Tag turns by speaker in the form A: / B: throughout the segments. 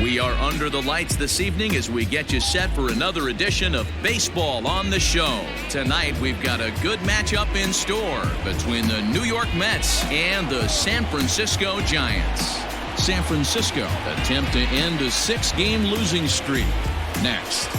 A: We are under the lights this evening as we get you set for another edition of Baseball on the Show. Tonight, we've got a good matchup in store between the New York Mets and the San Francisco Giants. San Francisco attempt to end a 6-game losing streak. Next.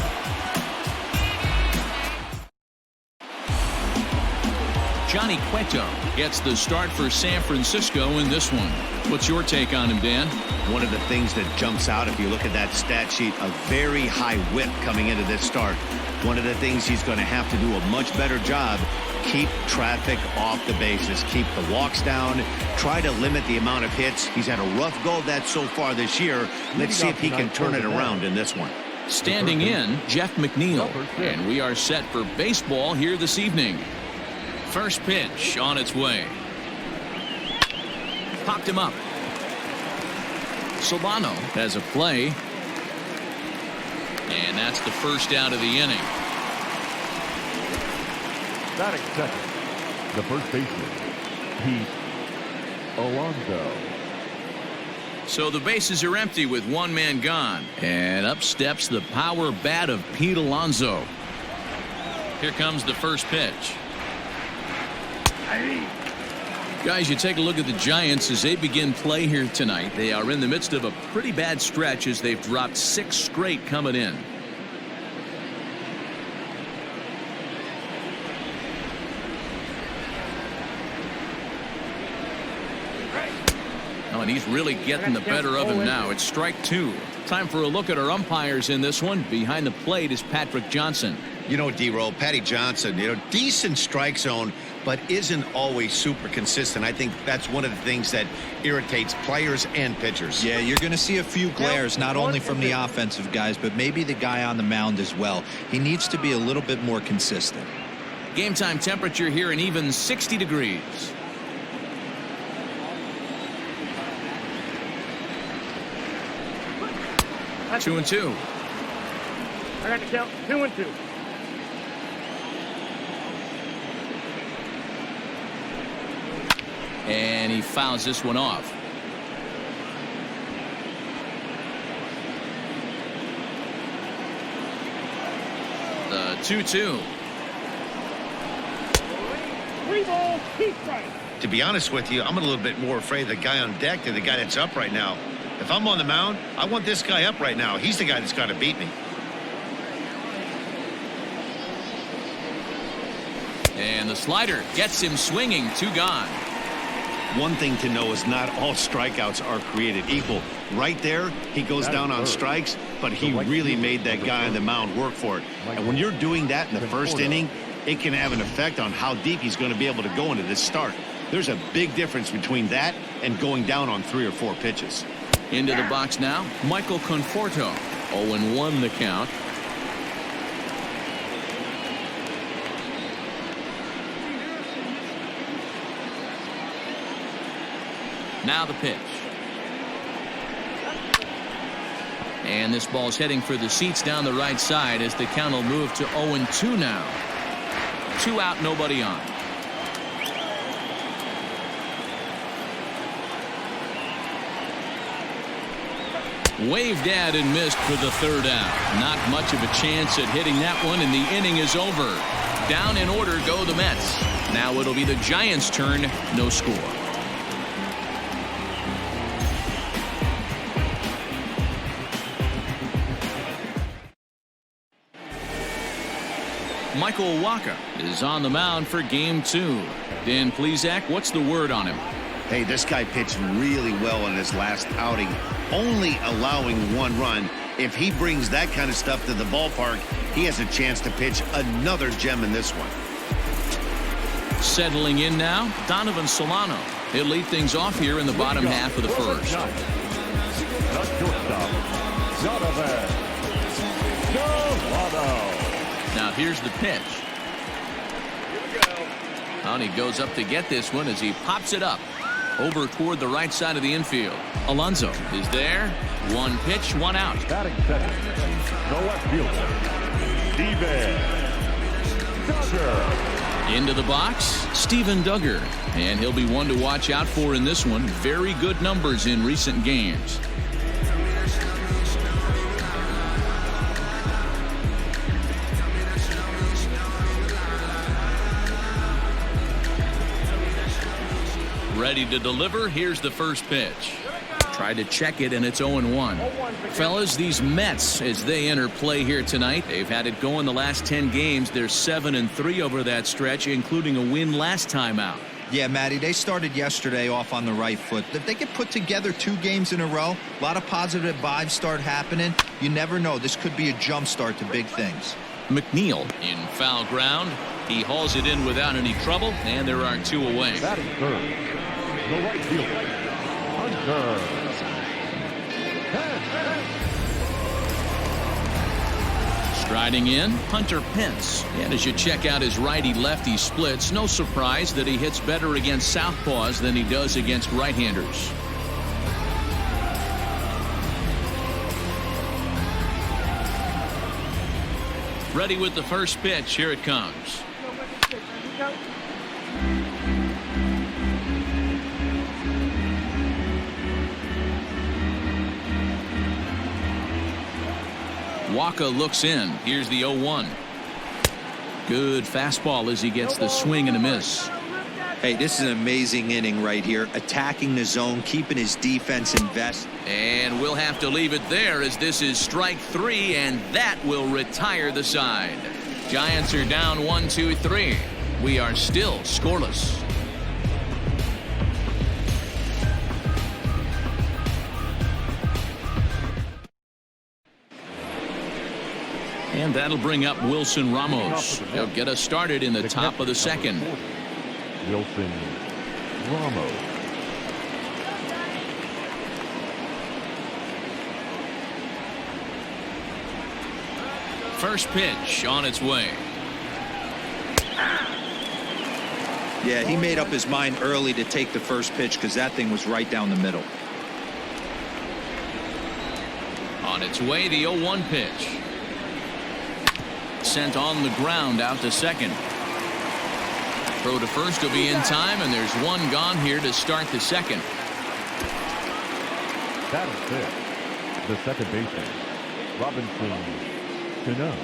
A: Johnny Cueto gets the start for San Francisco in this one. What's your take on him, Dan?
B: One of the things that jumps out, if you look at that stat sheet, a very high whip coming into this start. One of the things he's going to have to do a much better job, keep traffic off the bases, keep the walks down, try to limit the amount of hits. He's had a rough go of that so far this year. Let's see if he can turn it around in this one.
A: Standing in, Jeff McNeil, and we are set for baseball here this evening. First pitch on its way. Popped him up. Solano has a play. And that's the first out of the inning.
C: Batting second, the first baseman, Pete Alonso.
A: So the bases are empty with one man gone. And up steps the power bat of Pete Alonso. Here comes the first pitch. Guys, you take a look at the Giants as they begin play here tonight. They are in the midst of a pretty bad stretch as they've dropped 6 straight coming in. Oh, and he's really getting the better of him now. It's strike 2. Time for a look at our umpires in this one. Behind the plate is Patrick Johnson.
B: You know, D-Roll, Patty Johnson, decent strike zone, but isn't always super consistent. I think that's one of the things that irritates players and pitchers.
D: Yeah, you're going to see a few glares, not only from the offensive guys, but maybe the guy on the mound as well. He needs to be a little bit more consistent.
A: Game time temperature here an even 60 degrees. That's 2-2.
E: I got to count 2-2.
A: And he fouls this one off. The 2-2.
E: 3 balls, 2 strikes.
B: To be honest with you, I'm a little bit more afraid of the guy on deck than the guy that's up right now. If I'm on the mound, I want this guy up right now. He's the guy that's got to beat me.
A: And the slider gets him swinging. 2 gone.
B: One thing to know is not all strikeouts are created equal. Right there, he goes down on strikes, but he really made that guy on the mound work for it. And when you're doing that in the first inning, it can have an effect on how deep he's going to be able to go into this start. There's a big difference between that and going down on 3 or 4 pitches.
A: Into the box now, Michael Conforto. 0-1 the count. Now the pitch. And this ball's heading for the seats down the right side as the count will move to 0-2 now. 2 out, nobody on. Waved at and missed for the 3rd out. Not much of a chance at hitting that one, and the inning is over. Down in order go the Mets. Now it'll be the Giants' turn. No score. Michael Wacha is on the mound for game 2. Dan Plesac, what's the word on him?
B: Hey, this guy pitched really well in his last outing, only allowing 1 run. If he brings that kind of stuff to the ballpark, he has a chance to pitch another gem in this one.
A: Settling in now, Donovan Solano. He'll lead things off here in the bottom half of the first.
C: The shortstop, Donovan Solano.
A: Now here's the pitch. And he goes up to get this one as he pops it up over toward the right side of the infield. Alonso is there. 1 pitch, 1 out.
C: Batting second, the left fielder, Steven Duggar.
A: Into the box, Steven Duggar. And he'll be one to watch out for in this one. Very good numbers in recent games. Ready to deliver. Here's the first pitch. Tried to check it, and it's 0-1. Fellas, these Mets, as they enter play here tonight, they've had it going the last 10 games. They're 7-3 over that stretch, including a win last time out.
D: Yeah, Matty, they started yesterday off on the right foot. If they could put together 2 games in a row, a lot of positive vibes start happening. You never know. This could be a jump start to big things.
A: McNeil in foul ground. He hauls it in without any trouble, and there are 2 away.
C: Batting third, the right fielder, Hunter.
A: Striding in, Hunter Pence. And as you check out his righty-lefty splits, no surprise that he hits better against southpaws than he does against right-handers. Ready with the first pitch. Here it comes. Wacha looks in. Here's the 0-1. Good fastball as he gets the swing and a miss.
D: Hey, this is an amazing inning right here. Attacking the zone, keeping his defense invested.
A: And we'll have to leave it there as this is strike 3, and that will retire the side. Giants are down 1-2-3. We are still scoreless. And that'll bring up Wilson Ramos. He'll get us started in the top of the second.
C: Wilson Ramos.
A: First pitch on its way.
D: Yeah, he made up his mind early to take the first pitch because that thing was right down the middle.
A: On its way, the 0-1 pitch. Sent on the ground out to second. Throw to first will be in time, and there's one gone here to start the second.
C: That is it. The second baseman, Robinson Cano.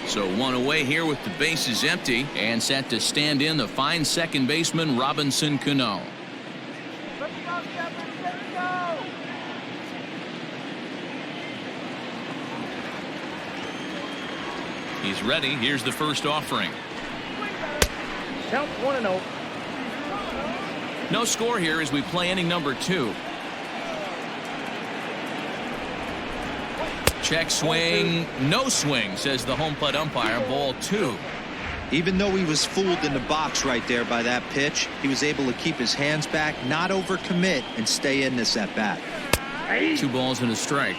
A: So one away here with the bases empty, and set to stand in the fine second baseman Robinson Cano. He's ready. Here's the first offering.
E: Count 1-0.
A: No score here as we play inning number 2. Check swing. No swing, says the home plate umpire. Ball 2.
D: Even though he was fooled in the box right there by that pitch, he was able to keep his hands back, not overcommit, and stay in this at bat.
A: 2 balls and a strike.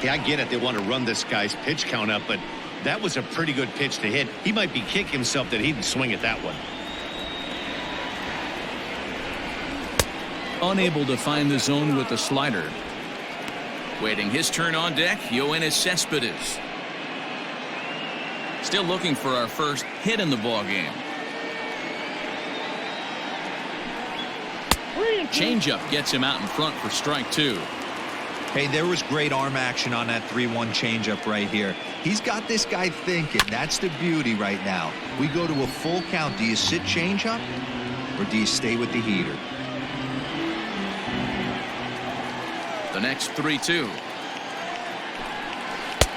B: Yeah, I get it. They want to run this guy's pitch count up, but that was a pretty good pitch to hit. He might be kicking himself that he didn't swing at that one.
A: Unable to find the zone with the slider. Waiting his turn on deck, Yoenis Cespedes. Still looking for our first hit in the ball game. Changeup gets him out in front for strike 2.
D: Hey, there was great arm action on that 3-1 changeup right here. He's got this guy thinking. That's the beauty right now. We go to a full count. Do you sit changeup or do you stay with the heater?
A: The next 3-2.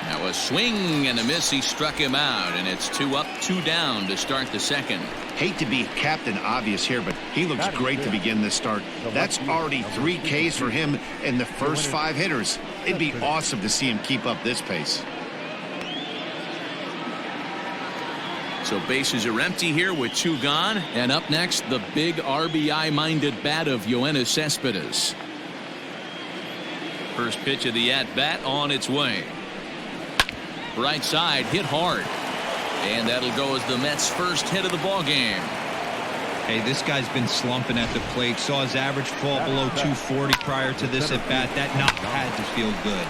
A: Now a swing and a miss. He struck him out, and it's 2 up, 2 down to start the second.
B: Hate to be Captain Obvious here, but he looks great to begin this start. That's already 3 Ks for him in the first 5 hitters. It'd be awesome to see him keep up this pace.
A: So bases are empty here with 2 gone. And up next, the big RBI-minded bat of Yoenis Cespedes. First pitch of the at-bat on its way. Right side, hit hard. And that'll go as the Mets' first hit of the ball game.
D: Hey, this guy's been slumping at the plate. Saw his average fall below 240 prior to this at bat. That knock had to feel good.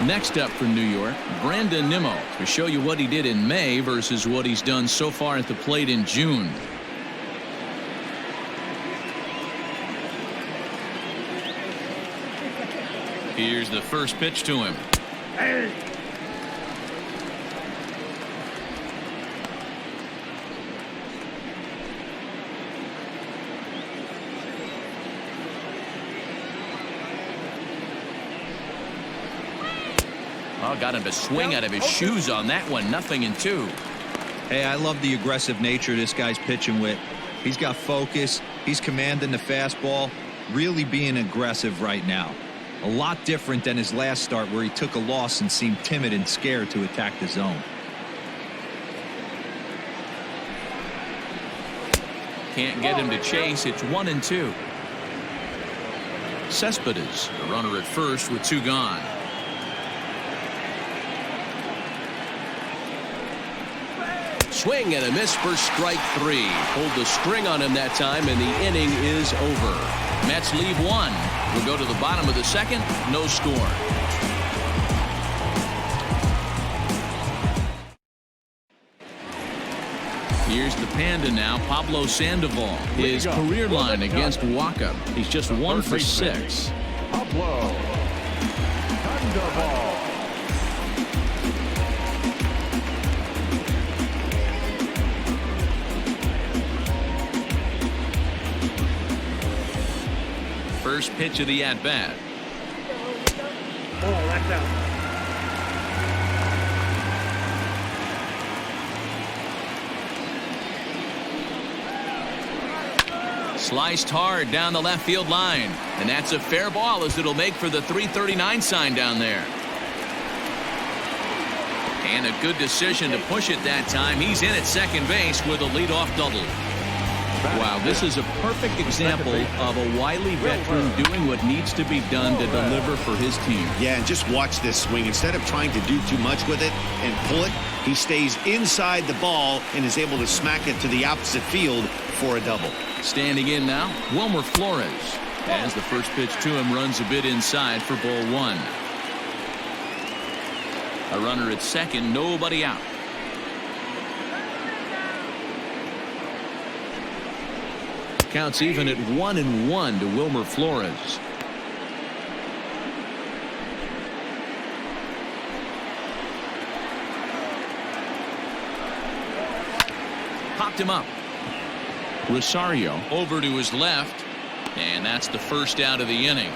A: Next up from New York, Brandon Nimmo, to show you what he did in May versus what he's done so far at the plate in June. Here's the first pitch to him. Oh, got him to swing out of his shoes on that one. 0-2.
D: Hey, I love the aggressive nature this guy's pitching with. He's got focus. He's commanding the fastball. Really being aggressive right now. A lot different than his last start where he took a loss and seemed timid and scared to attack the zone.
A: Can't get him to chase. It's 1-2. Cespedes, the runner at first with 2 gone.
F: Swing and a miss for strike 3. Pulled the string on him that time, and the inning is over.
A: Mets leave 1. We'll go to the bottom of the second. No score. Here's the Panda now, Pablo Sandoval. His career line against Wacha. He's just 1 for 6.
C: Pablo Sandoval.
A: First pitch of the at-bat.
E: Oh, that's out.
A: Sliced hard down the left field line. And that's a fair ball as it'll make for the 339 sign down there. And a good decision to push it that time. He's in at second base with a leadoff double. Wow, this is a perfect example of a wily veteran doing what needs to be done to deliver for his team.
B: Yeah, and just watch this swing. Instead of trying to do too much with it and pull it, he stays inside the ball and is able to smack it to the opposite field for a double.
A: Standing in now, Wilmer Flores. As the first pitch to him runs a bit inside for ball 1. A runner at second, nobody out. Counts even at 1-1 to Wilmer Flores. Popped him up. Rosario over to his left, and that's the first out of the inning.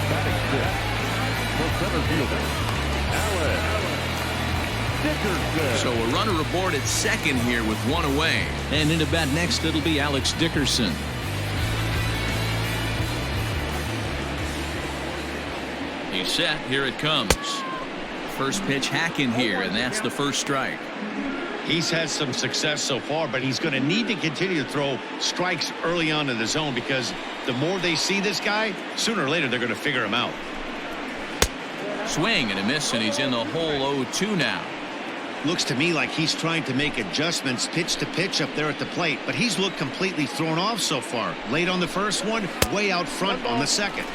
C: Batting fifth for center fielder Alex Dickerson.
A: So a runner aboard at second here with 1 away. And in to bat next, it'll be Alex Dickerson. He's set. Here it comes. First pitch hack in here, and that's the first strike.
B: He's had some success so far, but he's going to need to continue to throw strikes early on in the zone because the more they see this guy, sooner or later they're going to figure him out.
A: Swing and a miss, and he's in the hole 0-2 now.
B: Looks to me like he's trying to make adjustments pitch to pitch up there at the plate, but he's looked completely thrown off so far. Late on the first one, way out front on the second.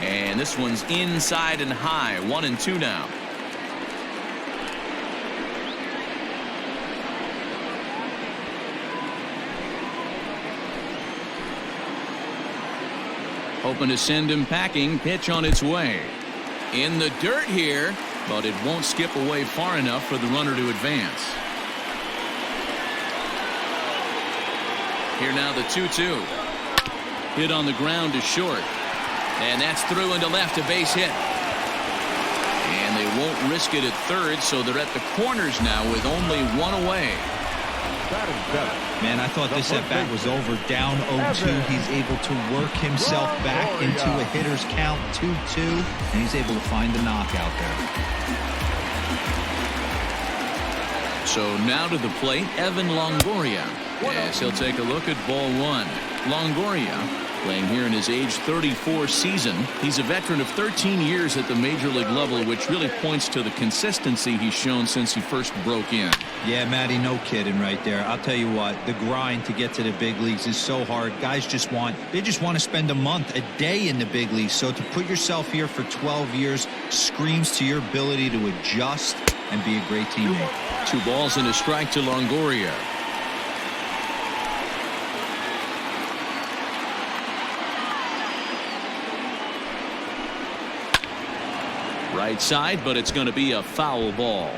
A: And this one's inside and high. 1-2 now. Hoping to send him packing. Pitch on its way. In the dirt here, but it won't skip away far enough for the runner to advance. Here now the 2-2. Hit on the ground to short. And that's through into left, a base hit. And they won't risk it at third, so they're at the corners now with only 1 away.
D: Man, I thought this at-bat was over. Down 0-2. He's able to work himself back into a hitter's count, 2-2, and he's able to find the knockout there.
A: So now to the plate, Evan Longoria. As he'll take a look at ball 1. Longoria playing here in his age 34 season. He's a veteran of 13 years at the major league level, which really points to the consistency he's shown since he first broke in.
D: Yeah, Matty, no kidding right there. I'll tell you what, the grind to get to the big leagues is so hard. Guys just want to spend a month, a day in the big leagues. So to put yourself here for 12 years screams to your ability to adjust and be a great teammate.
A: 2 balls and a strike to Longoria. Right side, but it's going to be a foul ball.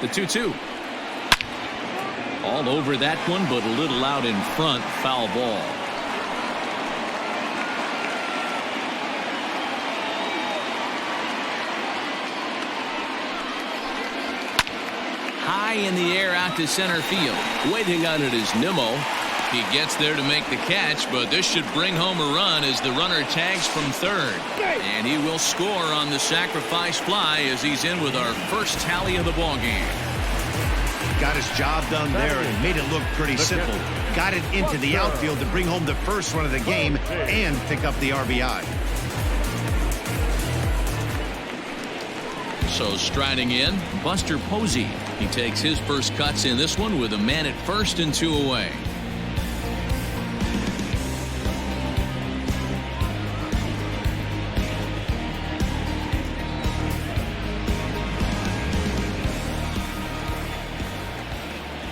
A: The 2-2. All Fastball over that one, but a little out in front. Foul ball. High in the air out to center field.
F: Waiting on it is Nimmo.
A: He gets there to make the catch, but this should bring home a run as the runner tags from third. And he will score on the sacrifice fly as he's in with our first tally of the ballgame.
B: Got his job done there and made it look pretty simple. Got it into the outfield to bring home the first run of the game and pick up the RBI.
A: So striding in, Buster Posey. He takes his first cuts in this one with a man at first and 2 away.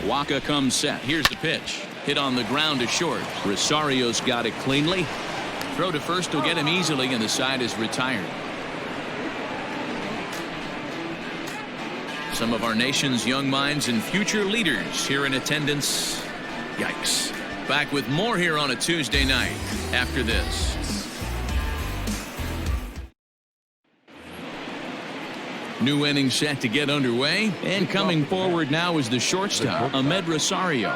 A: Wacha comes set. Here's the pitch. Hit on the ground to short. Rosario's got it cleanly. Throw to first will get him easily, and the side is retired. Some of our nation's young minds and future leaders here in attendance. Yikes. Back with more here on a Tuesday night after this. New inning set to get underway, and coming forward now is the shortstop, Ahmed Rosario.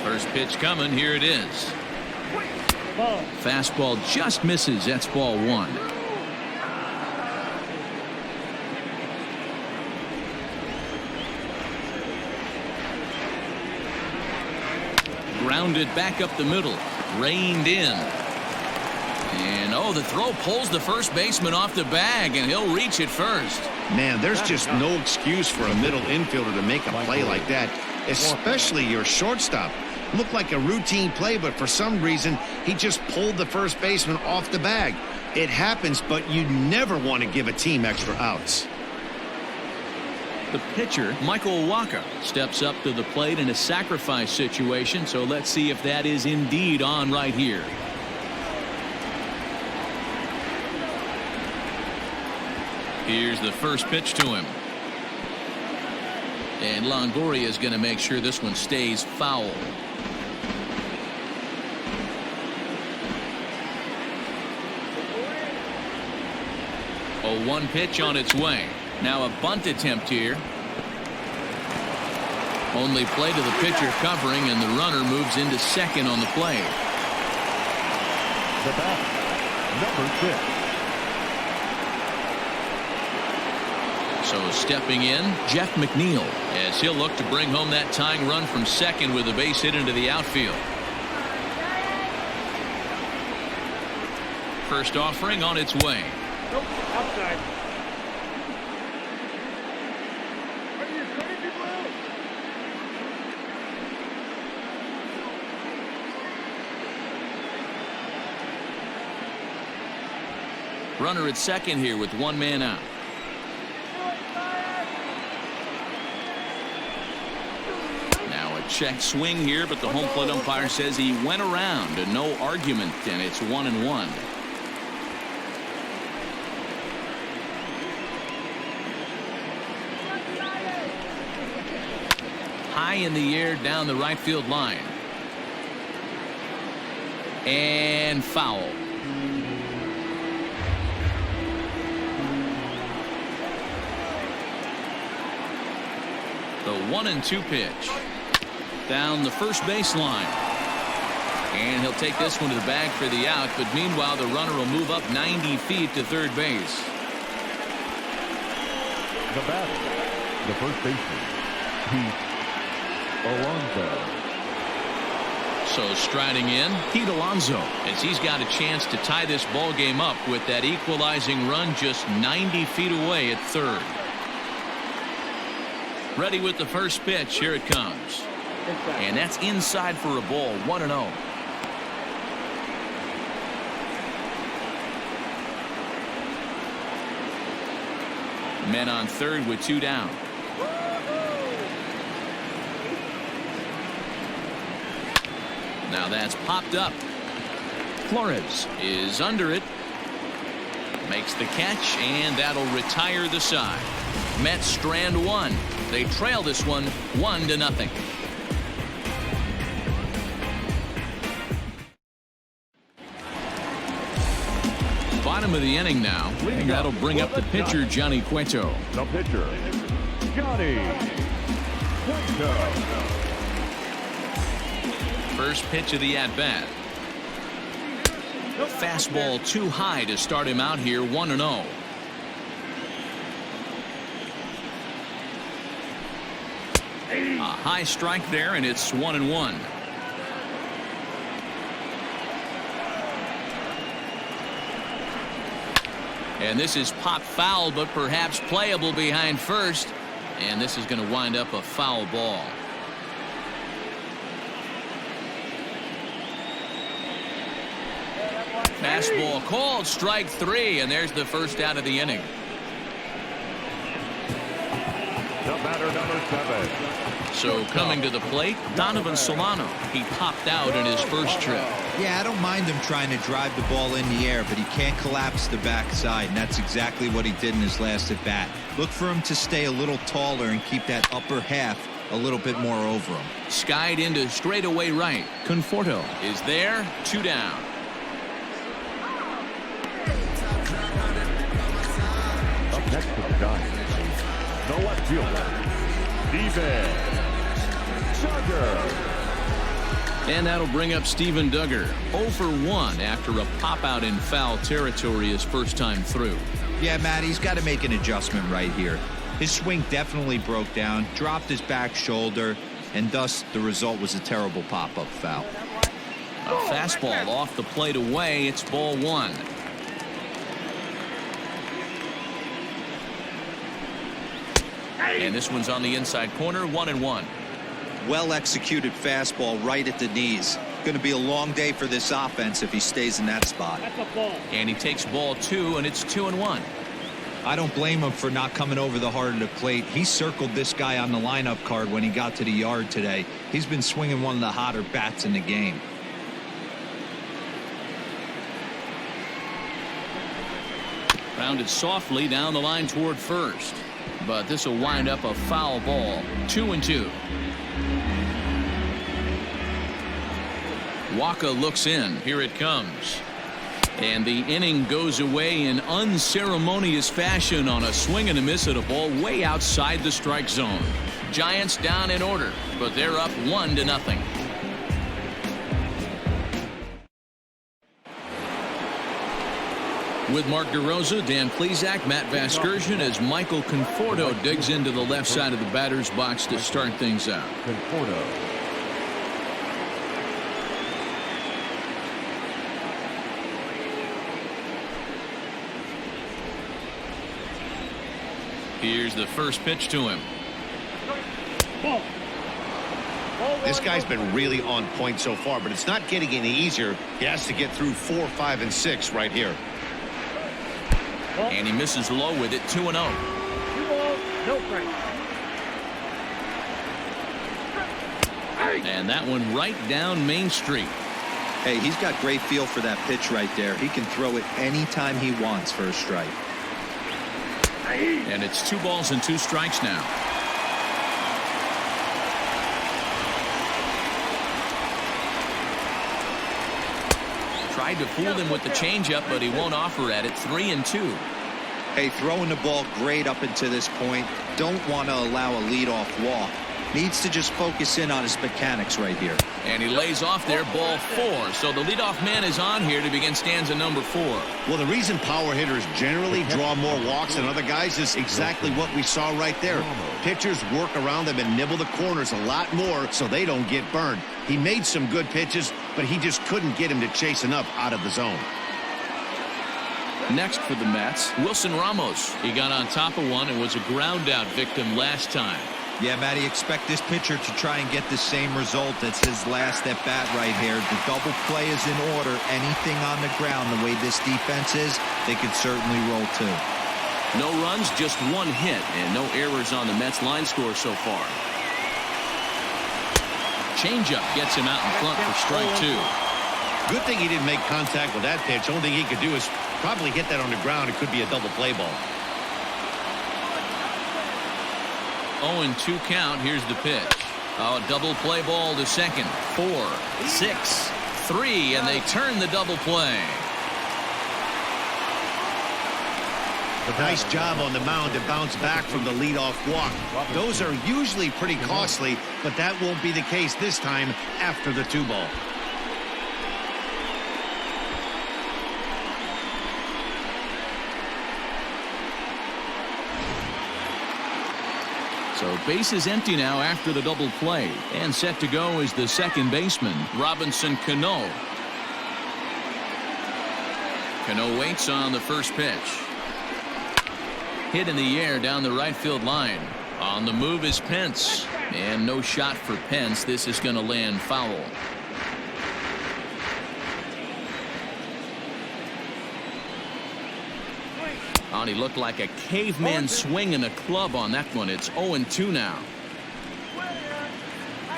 A: First pitch coming, here it is. Fastball just misses, that's ball one. Grounded back up the middle, reined in. And oh, the throw pulls the first baseman off the bag, and he'll reach it first.
B: Man, there's just no excuse for a middle infielder to make a play like that, especially your shortstop. Looked like a routine play, but for some reason, he just pulled the first baseman off the bag. It happens, but you never want to give a team extra outs.
A: The pitcher, Michael Wacha, steps up to the plate in a sacrifice situation, so let's see if that is indeed on right here. Here's the first pitch to him. And Longoria is going to make sure this one stays foul. A 1 pitch on its way. Now a bunt attempt here. Only play to the pitcher covering, and the runner moves into second on the play.
C: The batter, number 6.
A: So stepping in, Jeff McNeil, as he'll look to bring home that tying run from second with a base hit into the outfield. First offering on its way.
E: Nope, outside.
A: Runner at second here with 1 man out. Check swing here, but the home plate umpire says he went around and no argument, and it's 1-1. High in the air down the right field line. And foul. The 1-2 pitch. Down the first baseline. And he'll take this one to the bag for the out, but meanwhile the runner will move up 90 feet to third base.
C: The batter, the first baseman, Pete Alonso.
A: So striding in, Pete Alonso, as he's got a chance to tie this ball game up with that equalizing run just 90 feet away at third. Ready with the first pitch. Here it comes. And that's inside for a ball. 1-0. Men on third with 2 down. Now that's popped up. Flores is under it. Makes the catch, and that'll retire the side. Mets strand 1. They trail this one 1-0. Bottom of the inning now, and that'll bring up the pitcher, Johnny Cueto.
C: The pitcher, Johnny Cueto.
A: First pitch of the at-bat. Fastball too high to start him out here, 1-0. A high strike there, and it's 1-1. And this is pop foul, but perhaps playable behind first. And this is going to wind up a foul ball. Fastball called, strike 3, and there's the first out of the inning.
C: The batter, number 7.
A: So coming to the plate, Donovan Solano. He popped out in his first trip.
D: Yeah, I don't mind him trying to drive the ball in the air, but he can't collapse the backside, and that's exactly what he did in his last at bat. Look for him to stay a little taller and keep that upper half a little bit more over him.
A: Skied into straightaway right. Conforto is there, 2 down.
C: Up next to the Giants, the left fielder, Steven Duggar.
A: And that'll bring up Steven Duggar, 0 for 1 after a pop-out in foul territory his first time through.
D: Yeah, Matt, he's got to make an adjustment right here. His swing definitely broke down, dropped his back shoulder, and thus the result was a terrible pop-up foul.
A: A fastball off the plate away. It's ball 1. And this one's on the inside corner, 1-1.
D: Well-executed fastball right at the knees. Going to be a long day for this offense if he stays in that spot.
A: And he takes ball 2, and it's 2-1.
D: I don't blame him for not coming over the heart of the plate. He circled this guy on the lineup card when he got to the yard today. He's been swinging one of the hotter bats in the game.
A: Rounded softly down the line toward first. But this will wind up a foul ball, 2-2. Wacha looks in. Here it comes. And the inning goes away in unceremonious fashion on a swing and a miss at a ball way outside the strike zone. Giants down in order, but they're up 1-0. With Mark DeRosa, Dan Plesac, Matt Vasgersian as Michael Conforto digs into the left side of the batter's box to start things out.
C: Conforto.
A: Here's the first pitch to him.
B: This guy's been really on point so far, but it's not getting any easier. He has to get through 4, 5, and 6 right here.
A: And he misses low with it, 2-0. And that one right down Main Street.
D: Hey, he's got great feel for that pitch right there. He can throw it anytime he wants for a strike.
A: And it's 2 balls and 2 strikes now. Tried to fool him with the changeup, but he won't offer at it. 3-2.
D: Hey, throwing the ball great up until this point. Don't want to allow a leadoff walk. Needs to just focus in on his mechanics right here.
A: And he lays off there, ball 4. So the leadoff man is on here to begin stanza number 4.
B: Well, the reason power hitters generally draw more walks than other guys is exactly what we saw right there. Pitchers work around them and nibble the corners a lot more so they don't get burned. He made some good pitches, but he just couldn't get him to chase enough out of the zone.
A: Next for the Mets, Wilson Ramos. He got on top of one and was a ground out victim last time.
D: Yeah, Matty, expect this pitcher to try and get the same result as his last at bat right here. The double play is in order. Anything on the ground, the way this defense is, they could certainly roll too.
A: No runs, just 1 hit, and no errors on the Mets line score so far. Changeup gets him out in front for strike 2.
B: Good thing he didn't make contact with that pitch. Only thing he could do is probably hit that on the ground. It could be a double play ball.
A: 0-2 count. Here's the pitch. Oh, double play ball to second. 4, 6, 3, and they turn the double play.
B: Nice job on the mound to bounce back from the leadoff walk. Those are usually pretty costly, but that won't be the case this time after the 2-ball.
A: So base is empty now after the double play, and set to go is the second baseman, Robinson Cano. Cano waits on the first pitch. Hit in the air down the right field line. On the move is Pence, and no shot for Pence. This is going to land foul. Oh, he looked like a caveman swinging a club on that one. It's 0-2 now.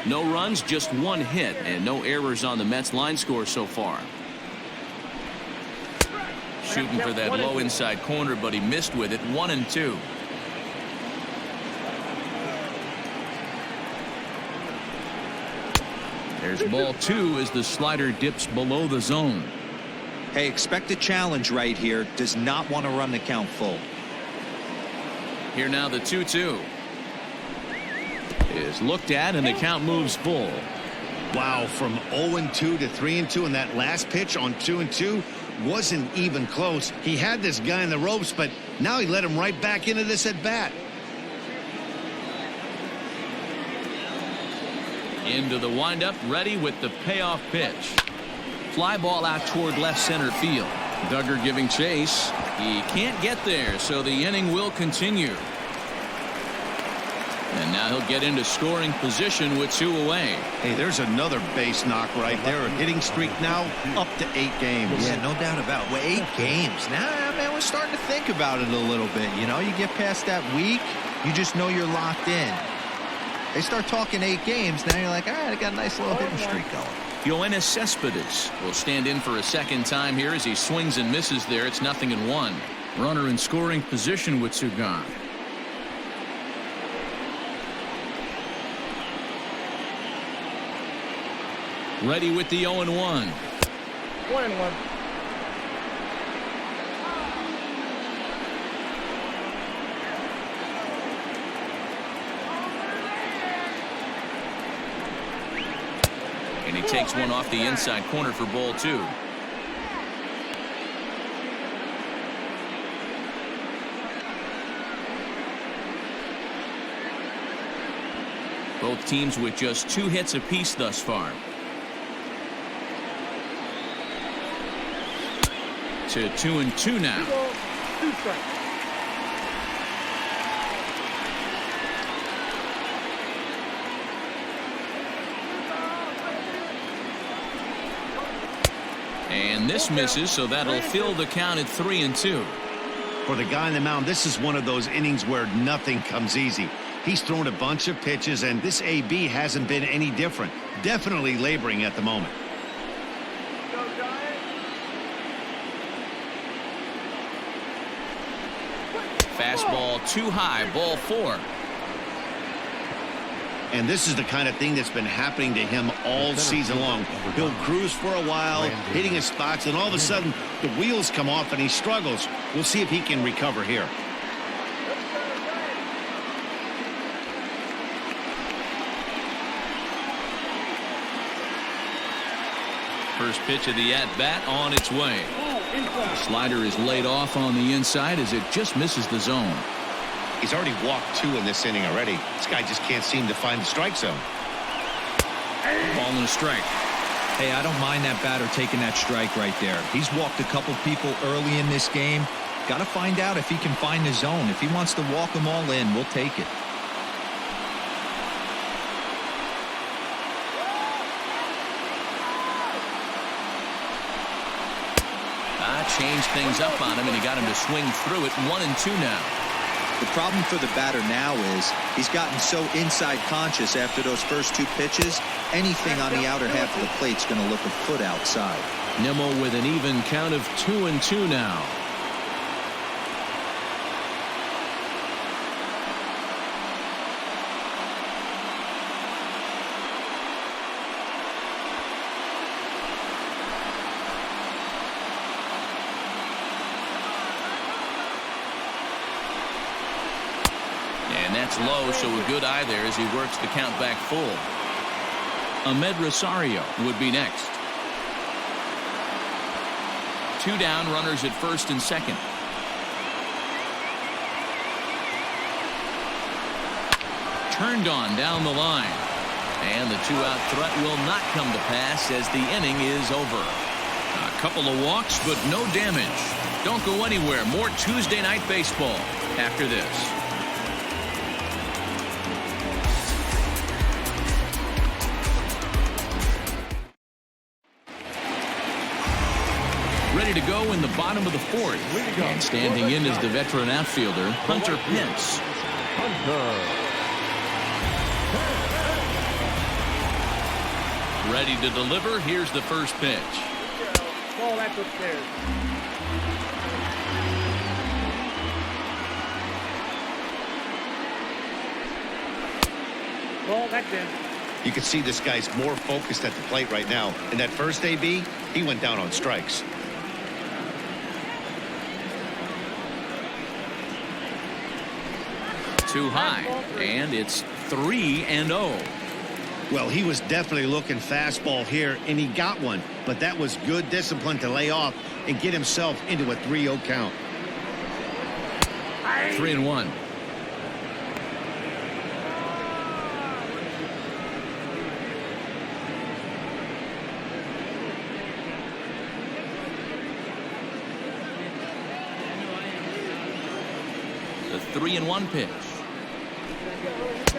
A: No runs, just one hit, and no errors on the Mets line score so far. Shooting for that low inside corner, but he missed with it. 1-2. There's ball 2 as the slider dips below the zone.
D: Hey, expect a challenge right here. Does not want to run the count full.
A: Here now the 2-2 is looked at, and the count moves full.
B: Wow, from 0-2 to 3-2, and that last pitch on 2-2 wasn't even close. He had this guy in the ropes, but now he let him right back into this at bat.
A: Into the windup, ready with the payoff pitch. Fly ball out toward left center field. Duggar giving chase. He can't get there, so the inning will continue. And now he'll get into scoring position with 2 away.
B: Hey, there's another base knock right there. A hitting streak now up to 8 games.
D: Yeah, no doubt about it. Well, 8 games. Now, man, we're starting to think about it a little bit. You know, you get past that week, you just know you're locked in. They start talking 8 games, now you're like, all right, I got a nice little hitting streak going.
A: Yoenis Cespedes will stand in for a second time here as he swings and misses there. It's 0-1. Runner in scoring position with 2 gone. Ready with the 0-1.
E: 1-1.
A: And he takes one off the inside corner for ball 2. Both teams with just 2 hits apiece thus far. To 2-2 now.
E: 2 strikes.
A: And this misses, so that'll fill the count at 3-2.
B: For the guy on the mound, this is one of those innings where nothing comes easy. He's thrown a bunch of pitches, and this AB hasn't been any different. Definitely laboring at the moment.
A: Fastball too high, ball 4.
B: And this is the kind of thing that's been happening to him all season long. He'll cruise for a while, hitting his spots, and all of a sudden the wheels come off and he struggles. We'll see if he can recover here.
A: First pitch of the at-bat on its way. The slider is laid off on the inside as it just misses the zone.
B: He's already walked 2 in this inning already. This guy just can't seem to find the strike zone.
A: Ball and a strike.
D: Hey, I don't mind that batter taking that strike right there. He's walked a couple people early in this game. Got to find out if he can find the zone. If he wants to walk them all in, we'll take it.
A: Changed things up on him, and he got him to swing through it. 1-2 now.
D: The problem for the batter now is he's gotten so inside conscious after those first 2 pitches. Anything on the outer half of the plate's going to look a foot outside.
A: Nimmo with an even count of 2-2 now. That's low, so a good eye there as he works the count back full. Ahmed Rosario would be next. 2 down, runners at first and second. Turned on down the line. And the 2-out threat will not come to pass as the inning is over. A couple of walks, but no damage. Don't go anywhere. More Tuesday night baseball after this. Ready to go in the bottom of the 4th. And standing in is the veteran outfielder, Hunter Pence. Ready to deliver. Here's the first pitch.
E: Ball that's upstairs. Ball that's in.
B: You can see this guy's more focused at the plate right now. In that first AB, he went down on strikes.
A: Too high, and it's 3-0.
B: Well, he was definitely looking fastball here, and he got one. But that was good discipline to lay off and get himself into a 3-0 count.
A: 3-1. The 3-1 pitch.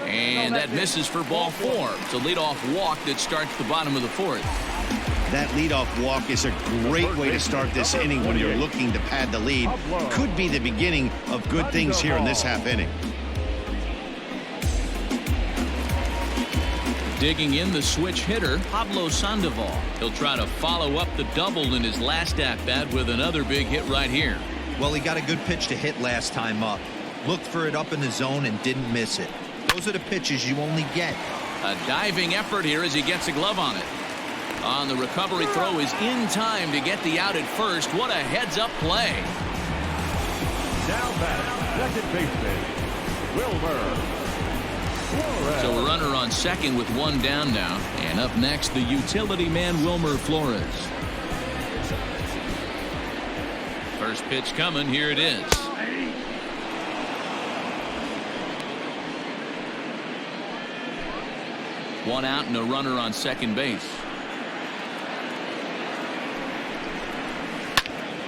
A: And that misses for ball 4. It's a leadoff walk that starts the bottom of the 4th.
B: That leadoff walk is a great way to start this inning when you're looking to pad the lead. Could be the beginning of good things here in this half inning.
A: Digging in the switch hitter, Pablo Sandoval. He'll try to follow up the double in his last at-bat with another big hit right here.
D: Well, he got a good pitch to hit last time up. Looked for it up in the zone and didn't miss it. Those are the pitches you only get.
A: A diving effort here as he gets a glove on it. On the recovery throw is in time to get the out at first. What a heads-up play.
C: Now back, second baseman, Wilmer Flores.
A: So a runner on second with 1 down now. And up next, the utility man, Wilmer Flores. First pitch coming. Here it is. One out and a runner on second base.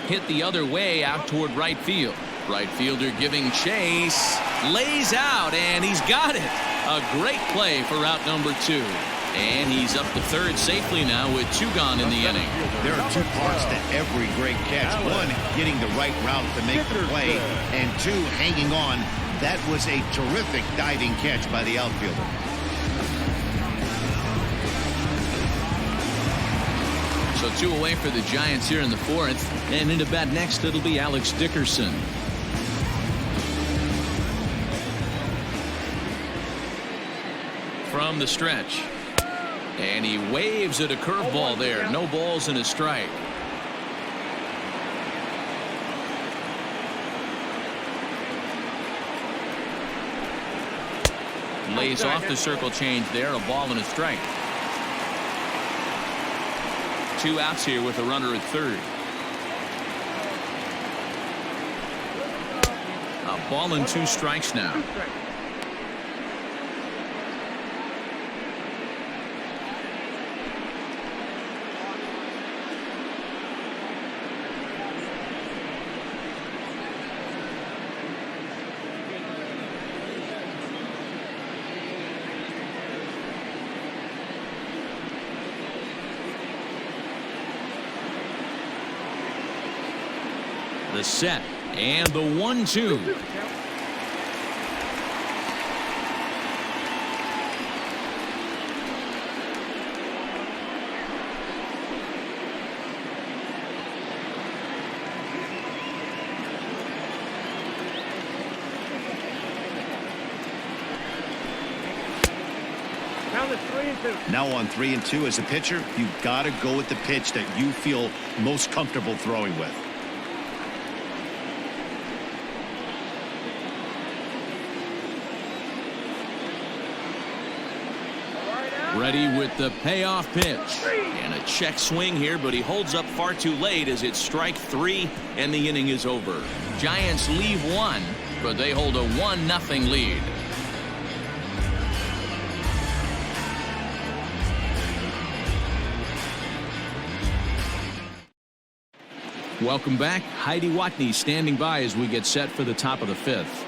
A: Hit the other way out toward right field. Right fielder giving chase. Lays out, and he's got it. A great play for out number 2. And he's up to third safely now with 2 gone in the inning.
B: There are 2 parts to every great catch. 1, getting the right route to make the play. And 2, hanging on. That was a terrific diving catch by the outfielder.
A: So 2 away for the Giants here in the 4th. And into bat next, it'll be Alex Dickerson. From the stretch. And he waves at a curveball there. No balls and a strike. Lays off the circle change there. A ball and a strike. 2 outs here with a runner at third. A ball and 2 strikes now. The set and the 1-2.
B: Now on 3-2 as a pitcher, you've got to go with the pitch that you feel most comfortable throwing with.
A: Ready with the payoff pitch. And a check swing here, but he holds up far too late as it's strike 3 and the inning is over. Giants leave 1, but they hold a 1-0 lead. Welcome back. Heidi Watney standing by as we get set for the top of the 5th.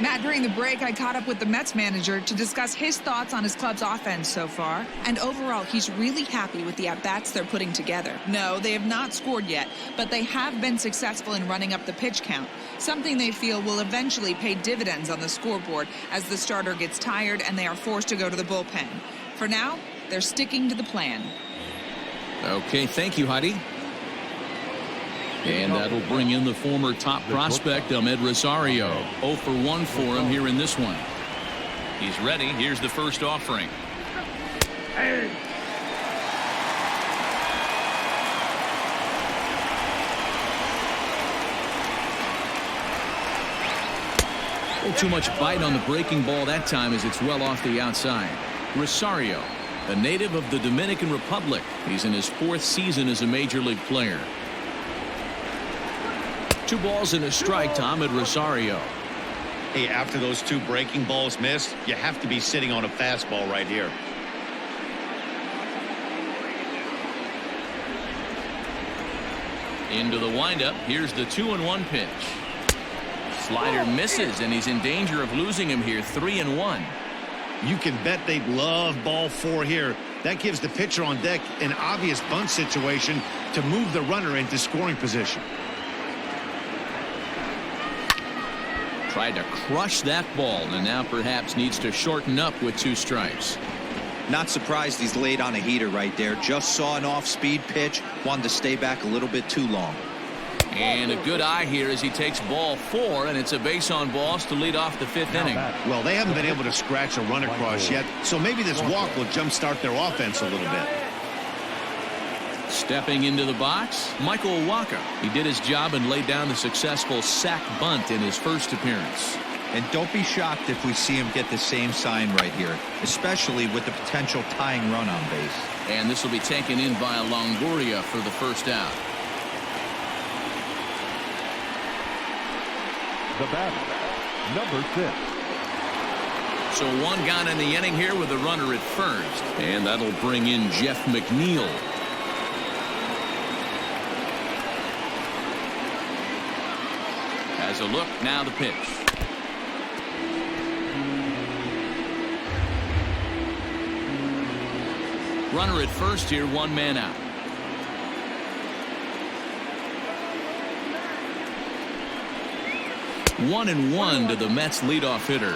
G: Matt, during the break, I caught up with the Mets manager to discuss his thoughts on his club's offense so far. And overall, he's really happy with the at-bats they're putting together. No, they have not scored yet, but they have been successful in running up the pitch count, something they feel will eventually pay dividends on the scoreboard as the starter gets tired and they are forced to go to the bullpen. For now, they're sticking to the plan.
A: Okay, thank you, Heidi. And that'll bring in the former top prospect, Amed Rosario. 0 for 1 for him here in this one. He's ready. Here's the first offering. Too much bite on the breaking ball that time as it's well off the outside. Rosario, a native of the Dominican Republic. He's in his 4th season as a major league player. 2 balls and a strike to Amed Rosario.
B: Hey, after those 2 breaking balls missed, you have to be sitting on a fastball right here.
A: Into the windup. Here's the 2-1 pitch. Slider misses, and he's in danger of losing him here. 3-1.
B: You can bet they'd love ball 4 here. That gives the pitcher on deck an obvious bunt situation to move the runner into scoring position.
A: Tried to crush that ball, and now perhaps needs to shorten up with 2 strikes.
D: Not surprised he's laid on a heater right there. Just saw an off-speed pitch. Wanted to stay back a little bit too long.
A: And a good eye here as he takes ball 4, and it's a base on balls to lead off the 5th inning.
B: Well, they haven't been able to scratch a run across yet, so maybe this walk will jumpstart their offense a little bit.
A: Stepping into the box, Michael Wacha. He did his job and laid down the successful sac bunt in his first appearance.
D: And don't be shocked if we see him get the same sign right here, especially with the potential tying run on base.
A: And this will be taken in by Longoria for the first out.
C: The batter, number 6.
A: So 1 gone in the inning here with a runner at first. And that'll bring in Jeff McNeil. As a look, now the pitch. Runner at first here, 1 man out. One and 1 to the Mets leadoff hitter.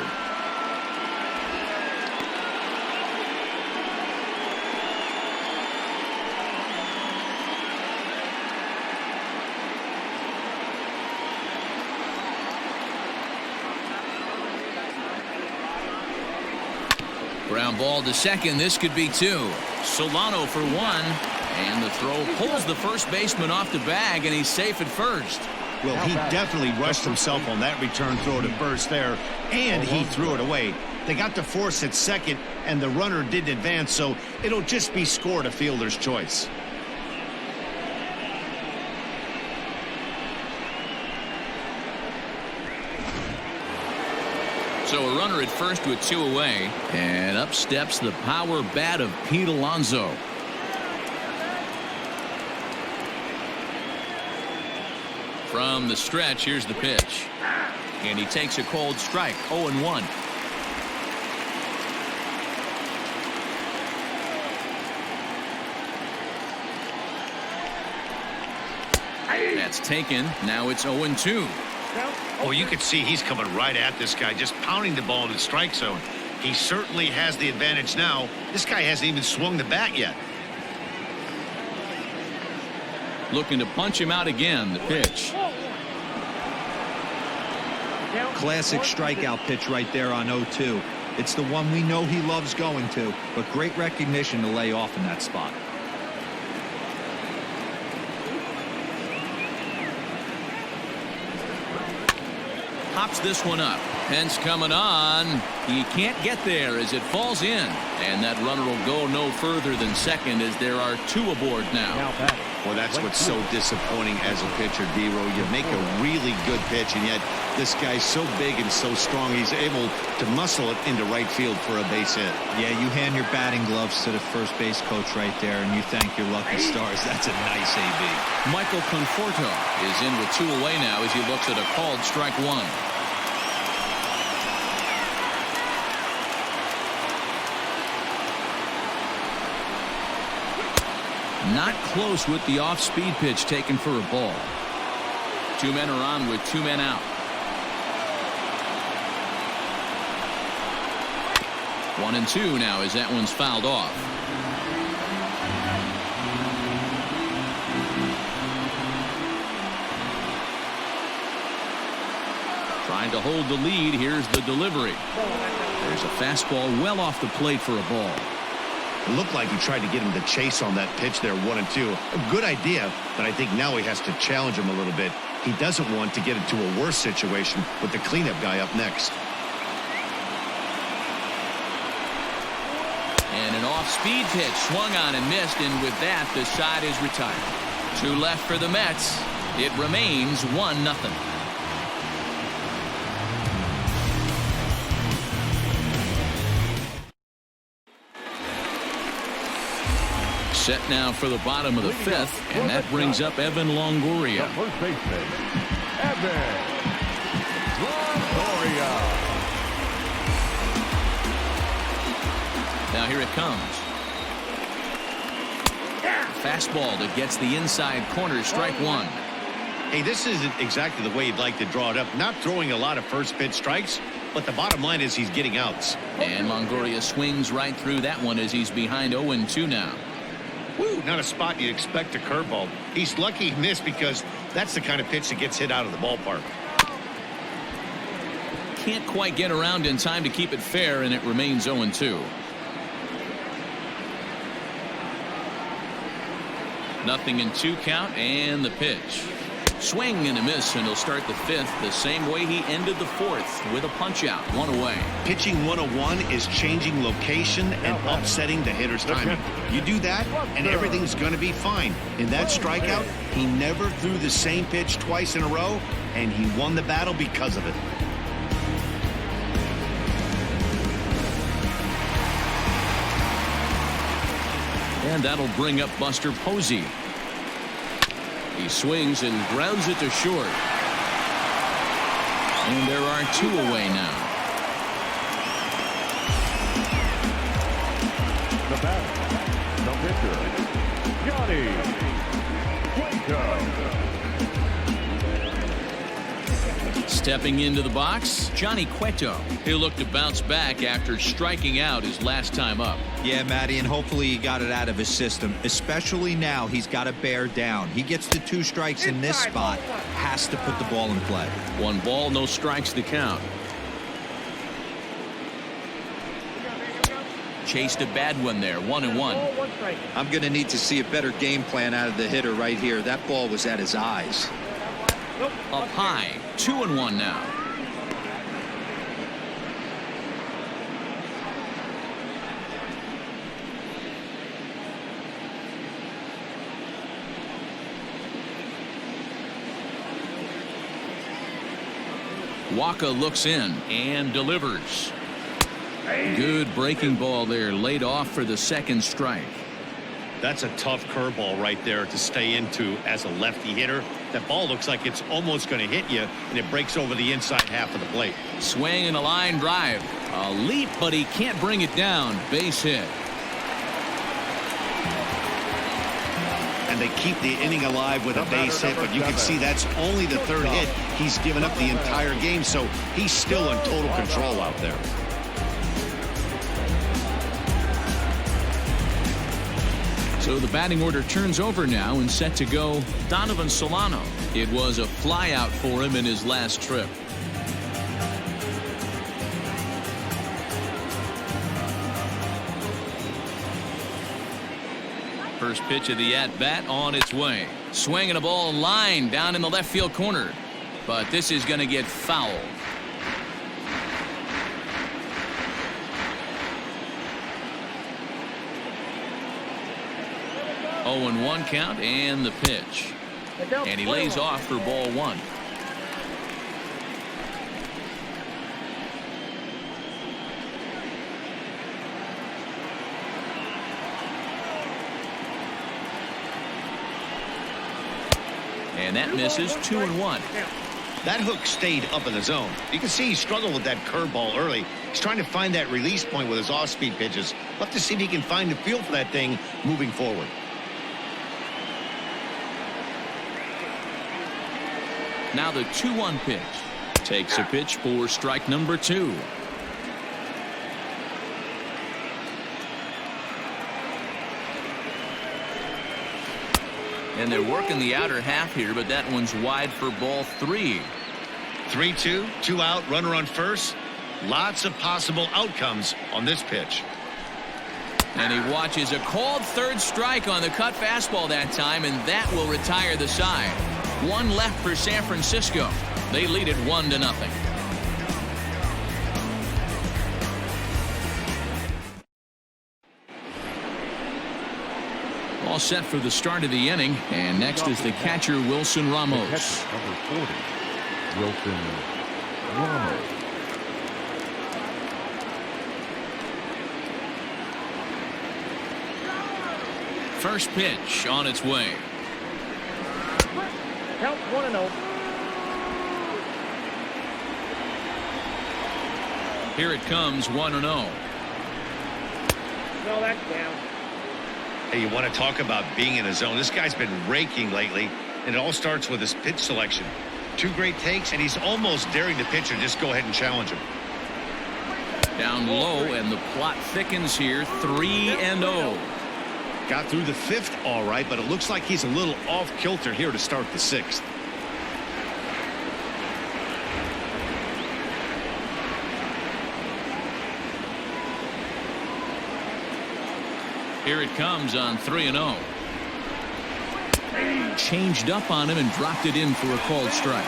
A: Ground ball to second. This could be 2. Solano for 1. And the throw pulls the first baseman off the bag, and he's safe at first.
B: Well, he definitely rushed himself on that return throw to first there, and he threw it away. They got to force at second, and the runner didn't advance, so it'll just be scored a fielder's choice.
A: So a runner at first with 2 away, and up steps the power bat of Pete Alonso. From the stretch, here's the pitch. And he takes a cold strike. 0-1. That's taken. Now it's 0-2.
B: Oh, you can see he's coming right at this guy, just pounding the ball in the strike zone. He certainly has the advantage now. This guy hasn't even swung the bat yet.
A: Looking to punch him out again. The pitch.
D: Classic strikeout pitch right there on 0-2. It's the one we know he loves going to, but great recognition to lay off in that spot.
A: Pops this one up, Offense coming on. He can't get there as it falls in. And that runner will go no further than second as there are 2 aboard now.
B: Well, that's what's so disappointing as a pitcher, D-Row. You make a really good pitch, and yet this guy's so big and so strong, he's able to muscle it into right field for a base hit.
D: Yeah, you hand your batting gloves to the first base coach right there, and you thank your lucky stars. That's a nice AB.
A: Michael Conforto is in with 2 away now as he looks at a called strike 1. Not close with the off-speed pitch taken for a ball. 2 men are on with 2 men out. 1-2 now as that one's fouled off. Trying to hold the lead. Here's the delivery. There's a fastball well off the plate for a ball.
B: It looked like he tried to get him to chase on that pitch there, 1-2. A good idea, but I think now he has to challenge him a little bit. He doesn't want to get into a worse situation with the cleanup guy up next.
A: And an off-speed pitch swung on and missed, and with that, the side is retired. 2 left for the Mets. It remains 1-0. Set now for the bottom of the 5th, and that brings up Evan Longoria.
C: The first baseman, Evan Longoria.
A: Now here it comes. Fastball that gets the inside corner, strike 1.
B: Hey, this isn't exactly the way you'd like to draw it up. Not throwing a lot of first pitch strikes, but the bottom line is he's getting outs.
A: And Longoria swings right through that one as he's behind 0-2 now.
B: Woo, not a spot you'd expect a curveball. He's lucky he missed because that's the kind of pitch that gets hit out of the ballpark.
A: Can't quite get around in time to keep it fair, and it remains 0-2. Nothing in 2 count, and the pitch. Swing and a miss, and he'll start the 5th the same way he ended the 4th with a punch out, 1 away.
B: Pitching 101 is changing location and upsetting the hitter's timing. You do that and everything's going to be fine. In that strikeout, he never threw the same pitch twice in a row, and he won the battle because of it.
A: And that'll bring up Buster Posey. He swings and grounds it to short. And there are 2 away now.
C: The batter, the pitcher, Johnny Wacha.
A: Stepping into the box, Johnny Cueto. He'll look to bounce back after striking out his last time up.
D: Yeah, Matty, and hopefully he got it out of his system. Especially now, he's got to bear down. He gets the 2 strikes in this spot, has to put the ball in play.
A: 1 ball, no strikes to count. Chased a bad one there, 1-1.
D: I'm going to need to see a better game plan out of the hitter right here. That ball was at his eyes.
A: Up high, 2-1 now. Wacha looks in and delivers. Good breaking ball there, laid off for the 2nd strike.
B: That's a tough curveball right there to stay into as a lefty hitter. That ball looks like it's almost going to hit you, and it breaks over the inside half of the plate.
A: Swing and a line drive. A leap, but he can't bring it down. Base hit.
B: And they keep the inning alive with a base hit, but you can see that's only the 3rd hit. He's given up the entire game, so he's still in total control out there.
A: So the batting order turns over now and set to go Donovan Solano. It was a flyout for him in his last trip. First pitch of the at-bat on its way. Swinging a ball line down in the left field corner. But this is going to get fouled. 0-1 count and the pitch. And he lays off for ball 1. And that misses. 2-1.
B: That hook stayed up in the zone. You can see he struggled with that curveball early. He's trying to find that release point with his off-speed pitches. We'll have to see if he can find the feel for that thing moving forward.
A: Now the 2-1 pitch. Takes a pitch for strike number 2. And they're working the outer half here, but that one's wide for ball 3.
B: 3-2, 2 out, runner on first. Lots of possible outcomes on this pitch.
A: And he watches a called third strike on the cut fastball that time, and that will retire the side. 1 left for San Francisco. They lead it 1-0. All set for the start of the inning, and next is the catcher Wilson Ramos.
C: Number 40, Wilson Ramos.
A: First pitch on its way.
E: Count 1-0.
A: Here it comes, 1-0.
E: No, that's down.
B: Hey, you want to talk about being in a zone? This guy's been raking lately, and it all starts with his pitch selection. 2 great takes, and he's almost daring the pitcher just go ahead and challenge him.
A: Down low, and the plot thickens here, 3-0.
B: Got through the 5th all right, but it looks like he's a little off kilter here to start the 6th.
A: Here it comes on 3-0. Changed up on him and dropped it in for a called strike.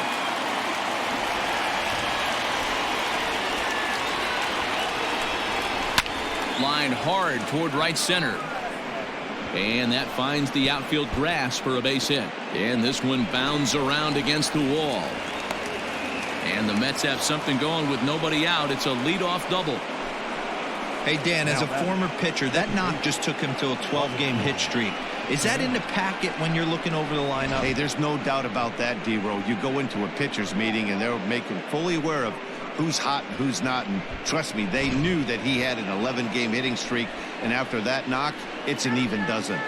A: Line hard toward right center. And that finds the outfield grass for a base hit. And this one bounds around against the wall. And the Mets have something going with nobody out. It's a leadoff double.
D: Hey, Dan, as a former pitcher, that knock just took him to a 12-game hit streak. Is that in the packet when you're looking over the lineup?
B: Hey, there's no doubt about that, D-Row. You go into a pitcher's meeting, and they'll make him fully aware of who's hot and who's not. And trust me, they knew that he had an 11-game hitting streak. And after that knock, it's an even dozen.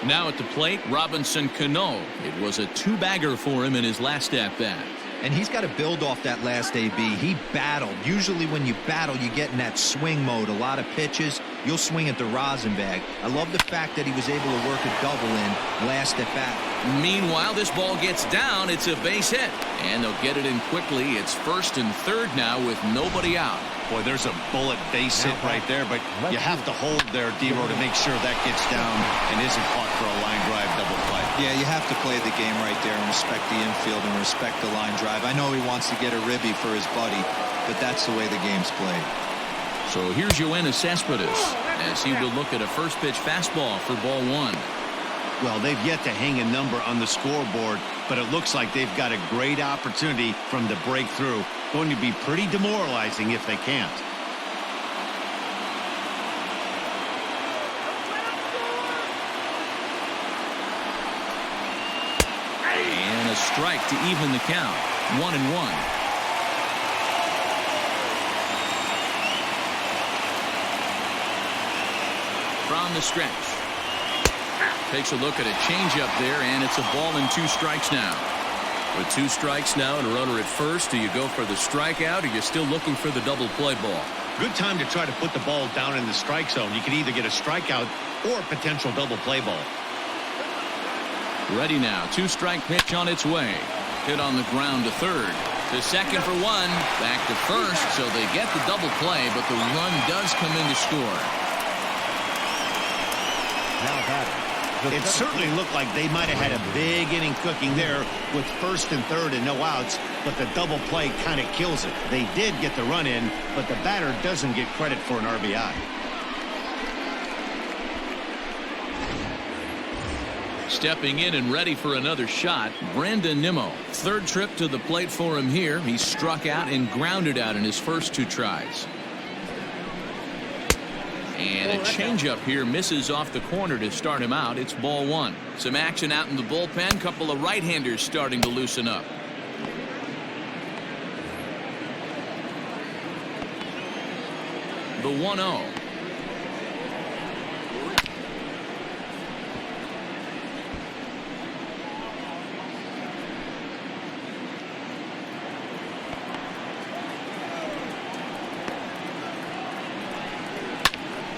A: Now at the plate, Robinson Cano. It was a 2-bagger for him in his last at-bat.
D: And he's got to build off that last AB. He battled. Usually when you battle, you get in that swing mode. A lot of pitches, you'll swing at the rosin bag. I love the fact that he was able to work a double in last at bat.
A: Meanwhile, this ball gets down. It's a base hit. And they'll get it in quickly. It's 1st and 3rd now with nobody out.
B: Boy, there's a bullet base hit right there, but you have to hold there, D-Row, to make sure that gets down and isn't caught for a line drive double play.
D: Yeah, you have to play the game right there and respect the infield and respect the line drive. I know he wants to get a ribby for his buddy, but that's the way the game's played.
A: So here's Yoenis Cespedes as he will look at a first pitch fastball for ball 1.
B: Well, they've yet to hang a number on the scoreboard, but it looks like they've got a great opportunity from the breakthrough. Going to be pretty demoralizing if they can't.
A: And a strike to even the count. 1-1. From the stretch. Takes a look at a changeup there, and it's a ball and 2 strikes now. With 2 strikes now and a runner at first, do you go for the strikeout, or you're still looking for the double play ball?
B: Good time to try to put the ball down in the strike zone. You can either get a strikeout or a potential double play ball.
A: Ready now. 2-strike pitch on its way. Hit on the ground to 3rd. To 2nd for 1. Back to 1st, so they get the double play, but the run does come in to score.
C: Now batting.
B: It certainly looked like they might have had a big inning cooking there with 1st and 3rd and no outs, but the double play kind of kills it. They did get the run in, but the batter doesn't get credit for an RBI.
A: Stepping in and ready for another shot, Brandon Nimmo. Third trip to the plate for him here. He struck out and grounded out in his first 2 tries. And a changeup here misses off the corner to start him out. It's ball 1. Some action out in the bullpen. Couple of right-handers starting to loosen up. The 1-0.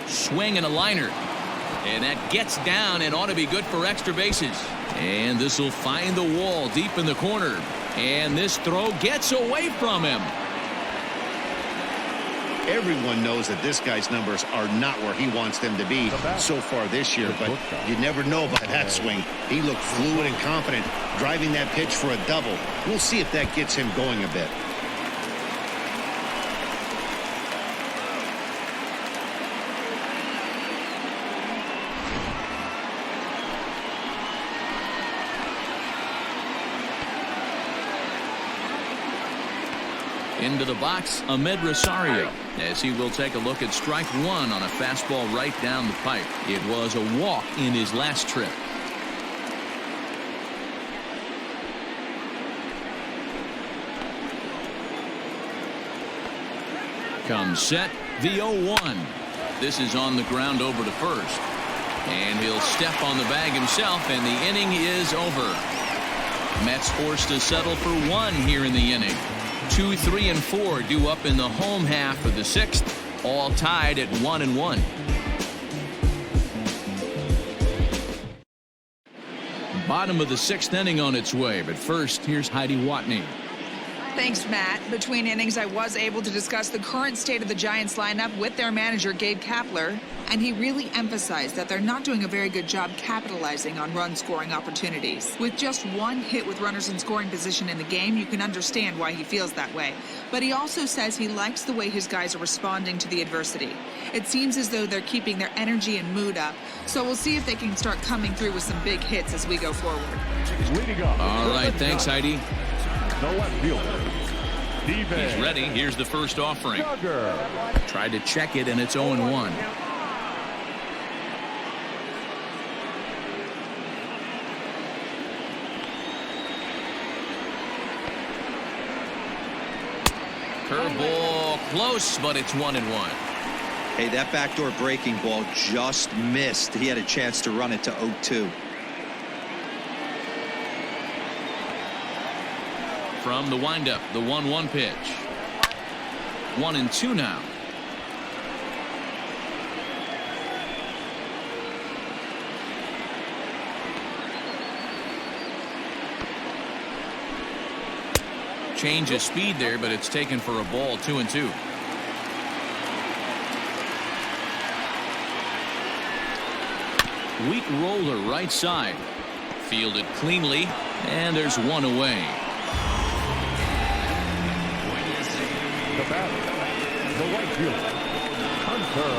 A: Swing and a liner. And that gets down and ought to be good for extra bases. And this will find the wall deep in the corner. And this throw gets away from him.
B: Everyone knows that this guy's numbers are not where he wants them to be so far this year, but you never know by that swing. He looked fluid and confident, driving that pitch for a double. We'll see if that gets him going a bit.
A: Into the box, Ahmed Rosario, as he will take a look at strike 1 on a fastball right down the pipe. It was a walk in his last trip. Comes set, the 0-1. This is on the ground over to first. And he'll step on the bag himself, and the inning is over. Mets forced to settle for 1 here in the inning. 2, 3, and 4 due up in the home half of the 6th, all tied at 1-1. Bottom of the 6th inning on its way, but first, here's Heidi Watney.
G: Thanks, Matt. Between innings, I was able to discuss the current state of the Giants lineup with their manager, Gabe Kapler, and he really emphasized that they're not doing a very good job capitalizing on run-scoring opportunities. With just 1 hit with runners in scoring position in the game, you can understand why he feels that way. But he also says he likes the way his guys are responding to the adversity. It seems as though they're keeping their energy and mood up, so we'll see if they can start coming through with some big hits as we go forward.
A: All right, thanks, Heidi.
C: The left fielder.
A: He's ready. Here's the first offering. Tried to check it, and it's 0-1. Curveball close, but it's 1-1.
D: Hey, that backdoor breaking ball just missed. He had a chance to run it to 0-2.
A: From the windup, the 1-1 pitch. 1-2 now. Change of speed there, but it's taken for a ball. 2-2. Weak roller right side. Fielded cleanly, and there's 1 away.
C: The batter, the right fielder, Hunter.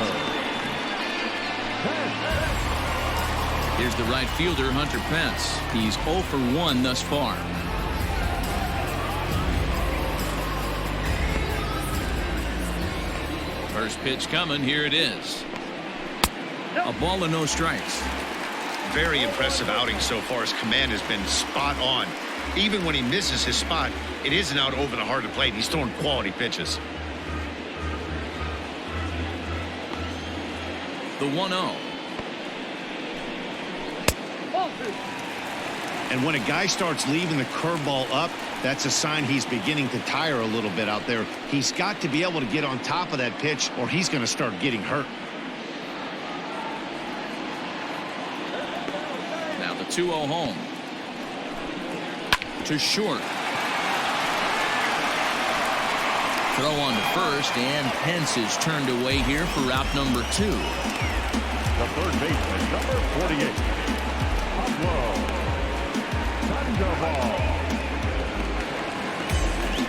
A: Here's the right fielder, Hunter Pence. He's 0 for 1 thus far. First pitch coming. Here it is. A ball and no strikes.
B: Very impressive outing so far. His command has been spot on. Even when he misses his spot, it isn't out over the heart of the plate. He's throwing quality pitches.
A: The 1-0.
B: And when a guy starts leaving the curveball up, that's a sign he's beginning to tire a little bit out there. He's got to be able to get on top of that pitch, or he's going to start getting hurt.
A: Now the 2-0 home. To short. Throw on to first, and Pence is turned away here for out number 2.
C: The third baseman, number 48. Pablo Sandoval.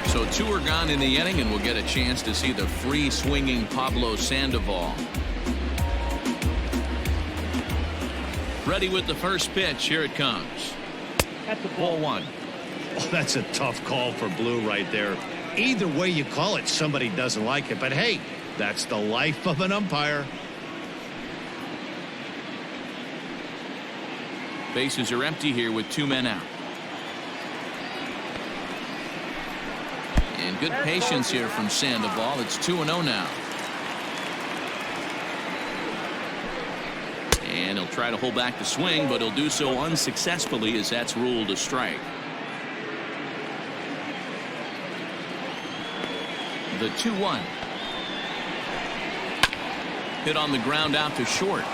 A: So 2 are gone in the inning, and we'll get a chance to see the free swinging Pablo Sandoval. Ready with the first pitch. Here it comes.
E: At the
A: Ball one.
B: Oh, that's a tough call for Blue right there. Either way you call it, somebody doesn't like it. But hey, that's the life of an umpire.
A: Bases are empty here with 2 men out. And good patience here from Sandoval. It's 2-0 now. And he'll try to hold back the swing, but he'll do so unsuccessfully as that's ruled a strike. The 2-1. Hit on the ground out to short.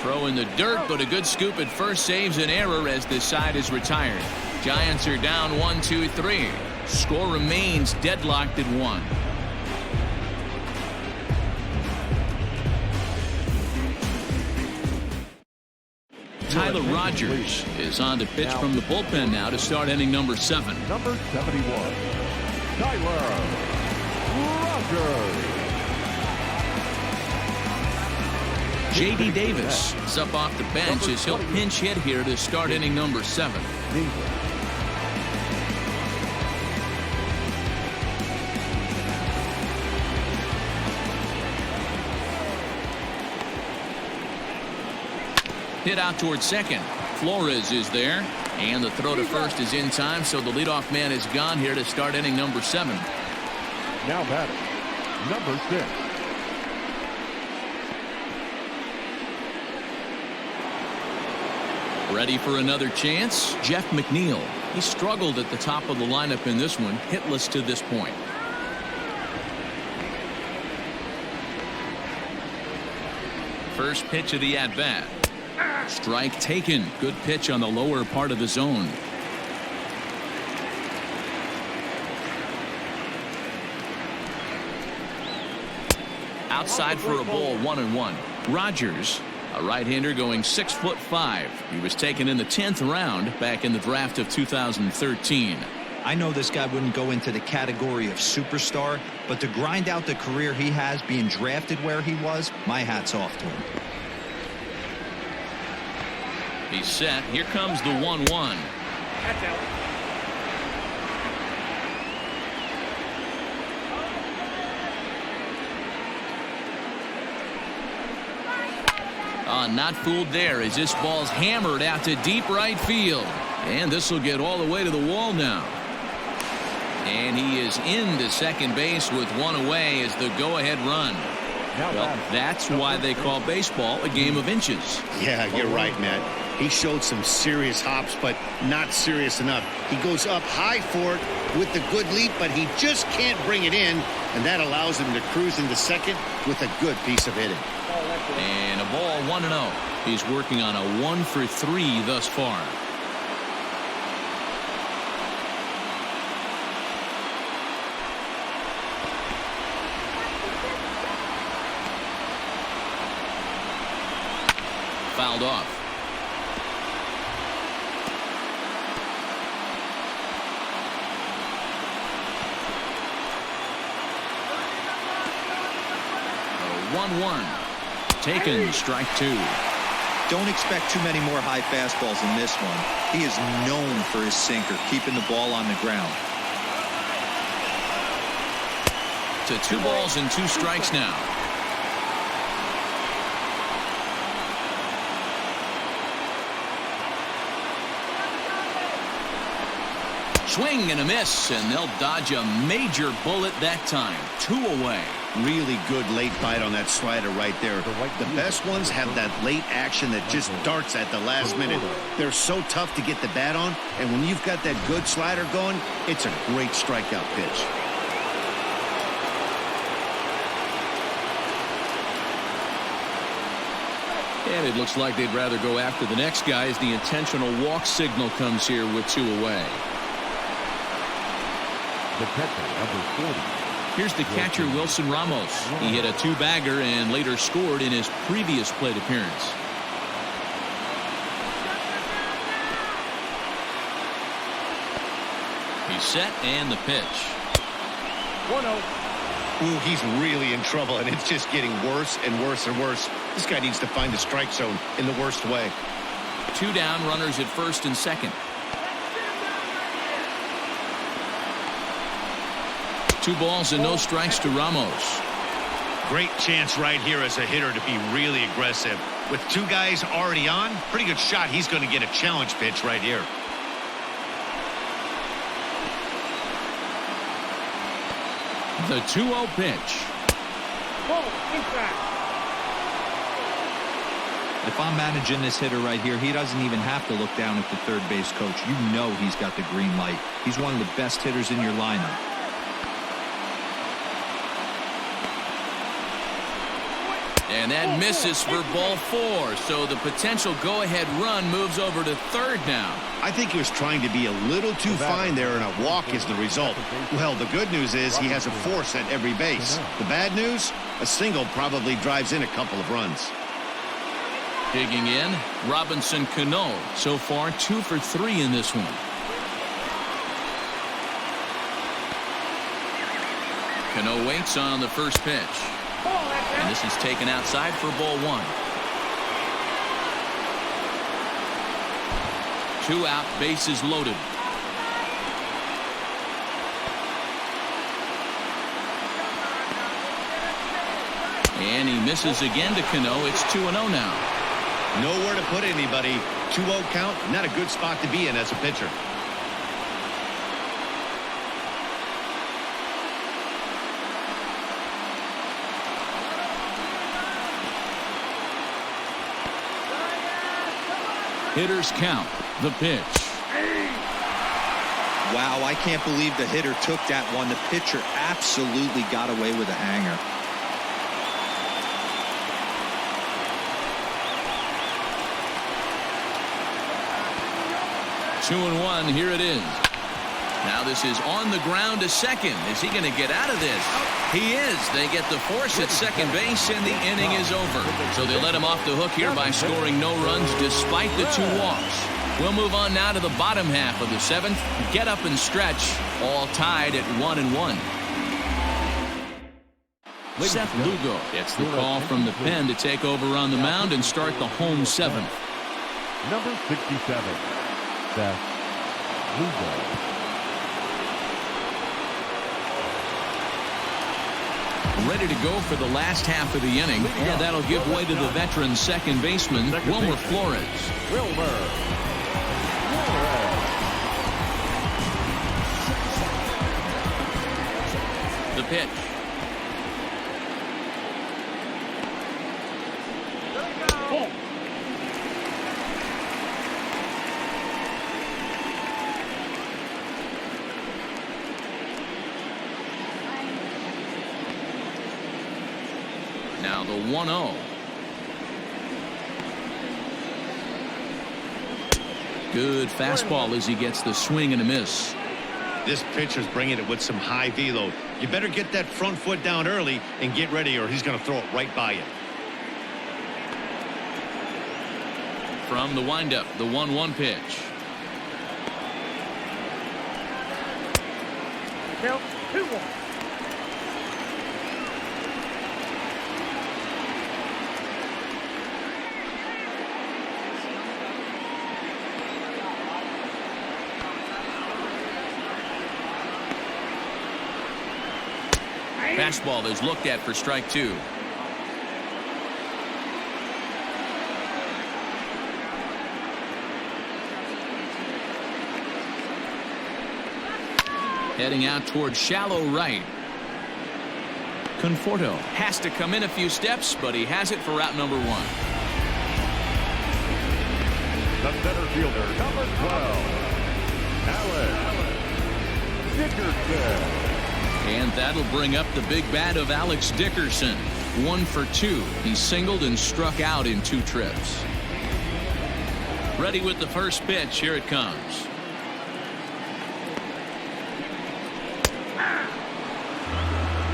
A: Throw in the dirt, but a good scoop at first saves an error as this side is retired. Giants are down 1-2-3. Score remains deadlocked at 1. Tyler Rogers is on to pitch from the bullpen now to start inning number 7.
C: Number 71, Tyler Rogers.
A: J.D. Davis is up off the bench as he'll pinch hit here to start inning number 7. Hit out towards second. Flores is there, and the throw to first is in time, so the leadoff man is gone here to start inning number 7.
C: Now batting, number 6.
A: Ready for another chance? Jeff McNeil. He struggled at the top of the lineup in this one, hitless to this point. First pitch of the at-bat. Strike taken. Good pitch on the lower part of the zone. Outside for a ball, 1-1. Rogers, a right-hander going 6'5". He was taken in the 10th round back in the draft of 2013.
D: I know this guy wouldn't go into the category of superstar, but to grind out the career he has being drafted where he was, my hat's off to him.
A: He's set. Here comes the 1-1.
E: That's out.
A: Not fooled there as this ball's hammered out to deep right field. And this will get all the way to the wall now. And he is into second base with one away as the go-ahead run. Well, that's why they call baseball a game of inches.
B: Yeah, you're right, Matt. He showed some serious hops, but not serious enough. He goes up high for it with the good leap, but he just can't bring it in, and that allows him to cruise into second with a good piece of hitting.
A: And a ball, 1-0. He's working on a 1-for-3 thus far. Fouled off. A 1-1. Taken, strike 2.
D: Don't expect too many more high fastballs in this one. He is known for his sinker, keeping the ball on the ground.
A: To 2 balls and 2 strikes now. Swing and a miss, and they'll dodge a major bullet that time. 2 away.
B: Really good late bite on that slider right there. The best ones have that late action that just darts at the last minute. They're so tough to get the bat on, and when you've got that good slider going, it's a great strikeout pitch.
A: And it looks like they'd rather go after the next guy as the intentional walk signal comes here with 2 away.
C: The catcher, number 40.
A: Here's the catcher, Wilson Ramos. He hit a 2-bagger and later scored in his previous plate appearance. He's set, and the pitch.
E: 1-0.
B: Ooh, he's really in trouble, and it's just getting worse and worse and worse. This guy needs to find the strike zone in the worst way.
A: 2 down, runners at first and second. 2 balls and no strikes to Ramos.
B: Great chance right here as a hitter to be really aggressive. With 2 guys already on, pretty good shot he's going to get a challenge pitch right here.
A: The 2-0 pitch.
E: Ball, inside.
D: If I'm managing this hitter right here, he doesn't even have to look down at the third base coach. You know he's got the green light. He's one of the best hitters in your lineup.
A: And that misses for ball 4. So the potential go-ahead run moves over to third now.
B: I think he was trying to be a little too fine there, and a walk is the result. Well, the good news is he has a force at every base. The bad news, a single probably drives in a couple of runs.
A: Digging in, Robinson Cano. So far, 2 for 3 in this one. Cano waits on the first pitch. And this is taken outside for ball 1. 2 out, bases loaded. And he misses again to Cano. It's 2-0 now.
B: Nowhere to put anybody. 2-0 count, not a good spot to be in as a pitcher.
A: Hitters count. The pitch.
D: Wow, I can't believe the hitter took that one. The pitcher absolutely got away with a hanger.
A: Two and 1. Here it is. Now this is on the ground to second. Is he going to get out of this? He is. They get the force at second base, and the inning is over. So they let him off the hook here by scoring no runs despite the 2 walks. We'll move on now to the bottom half of the 7th. Get up and stretch. All tied at 1-1. Seth Lugo gets the call from the pen to take over on the mound and start the home 7th.
C: Number 67, Seth Lugo.
A: Ready to go for the last half of the inning, and that'll give way to the veteran second baseman, Wilmer Flores. The pitch. Now the 1-0. Good fastball as he gets the swing and a miss.
B: This pitcher's bringing it with some high velo. You better get that front foot down early and get ready, or he's going to throw it right by you.
A: From the windup, the 1-1 pitch.
E: Count 2-1.
A: Fastball is looked at for strike 2. Heading out towards shallow right. Conforto has to come in a few steps, but he has it for route number 1.
C: The center fielder, number 12, Alex Dickerson.
A: And that'll bring up the big bat of Alex Dickerson. 1 for 2. He singled and struck out in 2 trips. Ready with the first pitch. Here it comes.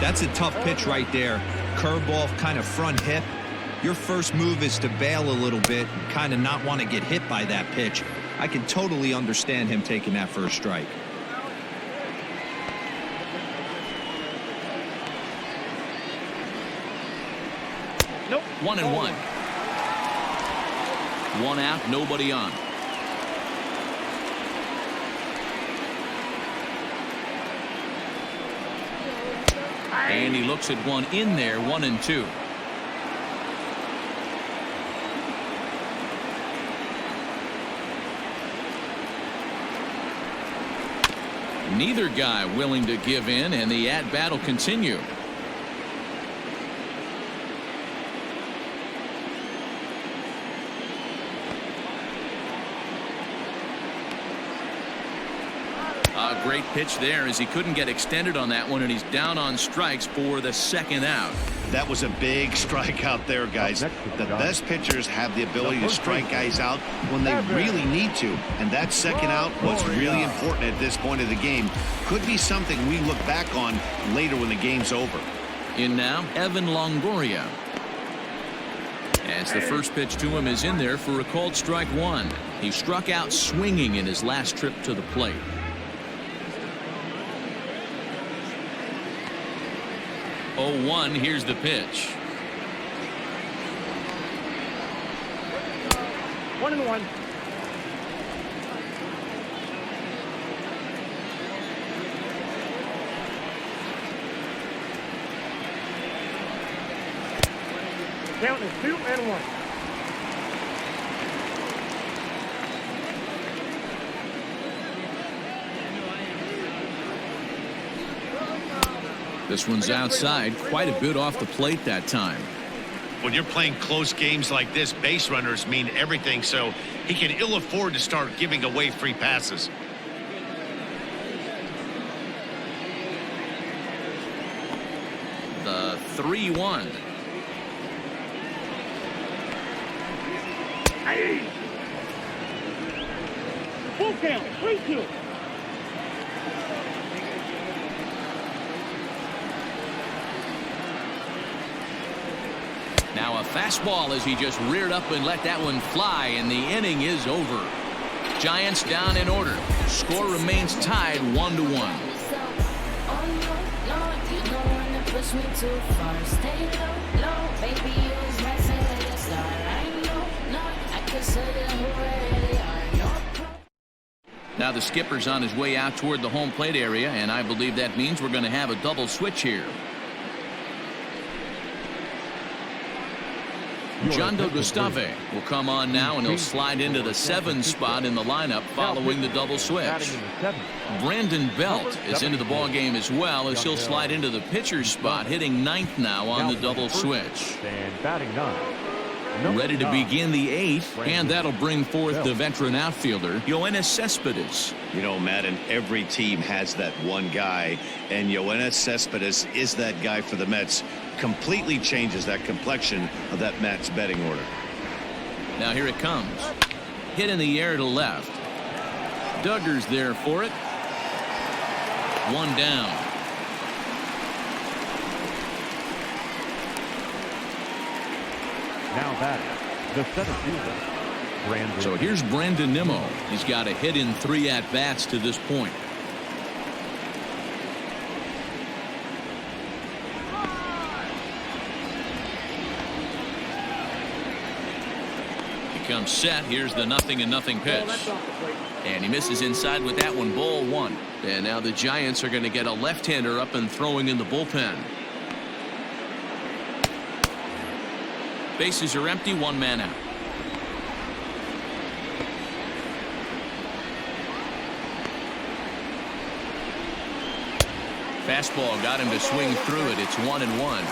D: That's a tough pitch right there. Curveball, kind of front hip. Your first move is to bail a little bit and kind of not want to get hit by that pitch. I can totally understand him taking that first strike.
A: 1-1. One out, nobody on. And he looks at one in there, 1-2. Neither guy willing to give in, and the at-bat will continue. A great pitch there as he couldn't get extended on that one, and he's down on strikes for the second out.
B: That was a big strikeout there, guys. The best pitchers have the ability to strike guys out when they really need to, and that second out was really important at this point of the game. Could be something we look back on later when the game's over.
A: In now, Evan Longoria. As the first pitch to him is in there for a called strike one. He struck out swinging in his last trip to the plate. Oh, 1, here's the pitch.
E: 1-1. Count is 2-1.
A: This one's outside, quite a bit off the plate that time.
B: When you're playing close games like this, base runners mean everything, so he can ill afford to start giving away free passes.
A: The 3-1.
E: Full count, 3-2.
A: Now a fastball as he just reared up and let that one fly, and the inning is over. Giants down in order. Score remains tied 1-1. Now the skipper's on his way out toward the home plate area, and I believe that means we're going to have a double switch here. John Gustave will come on now, and he'll slide into the 7 spot in the lineup following the double switch. Brandon Belt is into the ball game as well, as he'll slide into the pitcher's spot, hitting 9th now on the double switch.
C: And batting 9.
A: Ready to begin the 8th, and that'll bring forth the veteran outfielder, Yoenis Cespedes.
B: You know, Madden, every team has that one guy, and Yoenis Cespedes is that guy for the Mets. Completely changes that complexion of that Mets betting order.
A: Now here it comes. Hit in the air to left. Duggar's there for it. One down.
C: Now batting, the center fielder, Brandon.
A: So here's Brandon Nimmo. He's got a hit in 3 at-bats to this point. He comes set. Here's the 0-0 pitch. And he misses inside with that one. Ball 1. And now the Giants are going to get a left-hander up and throwing in the bullpen. Bases are empty, 1 man out. Fastball got him to swing through it. It's 1-1.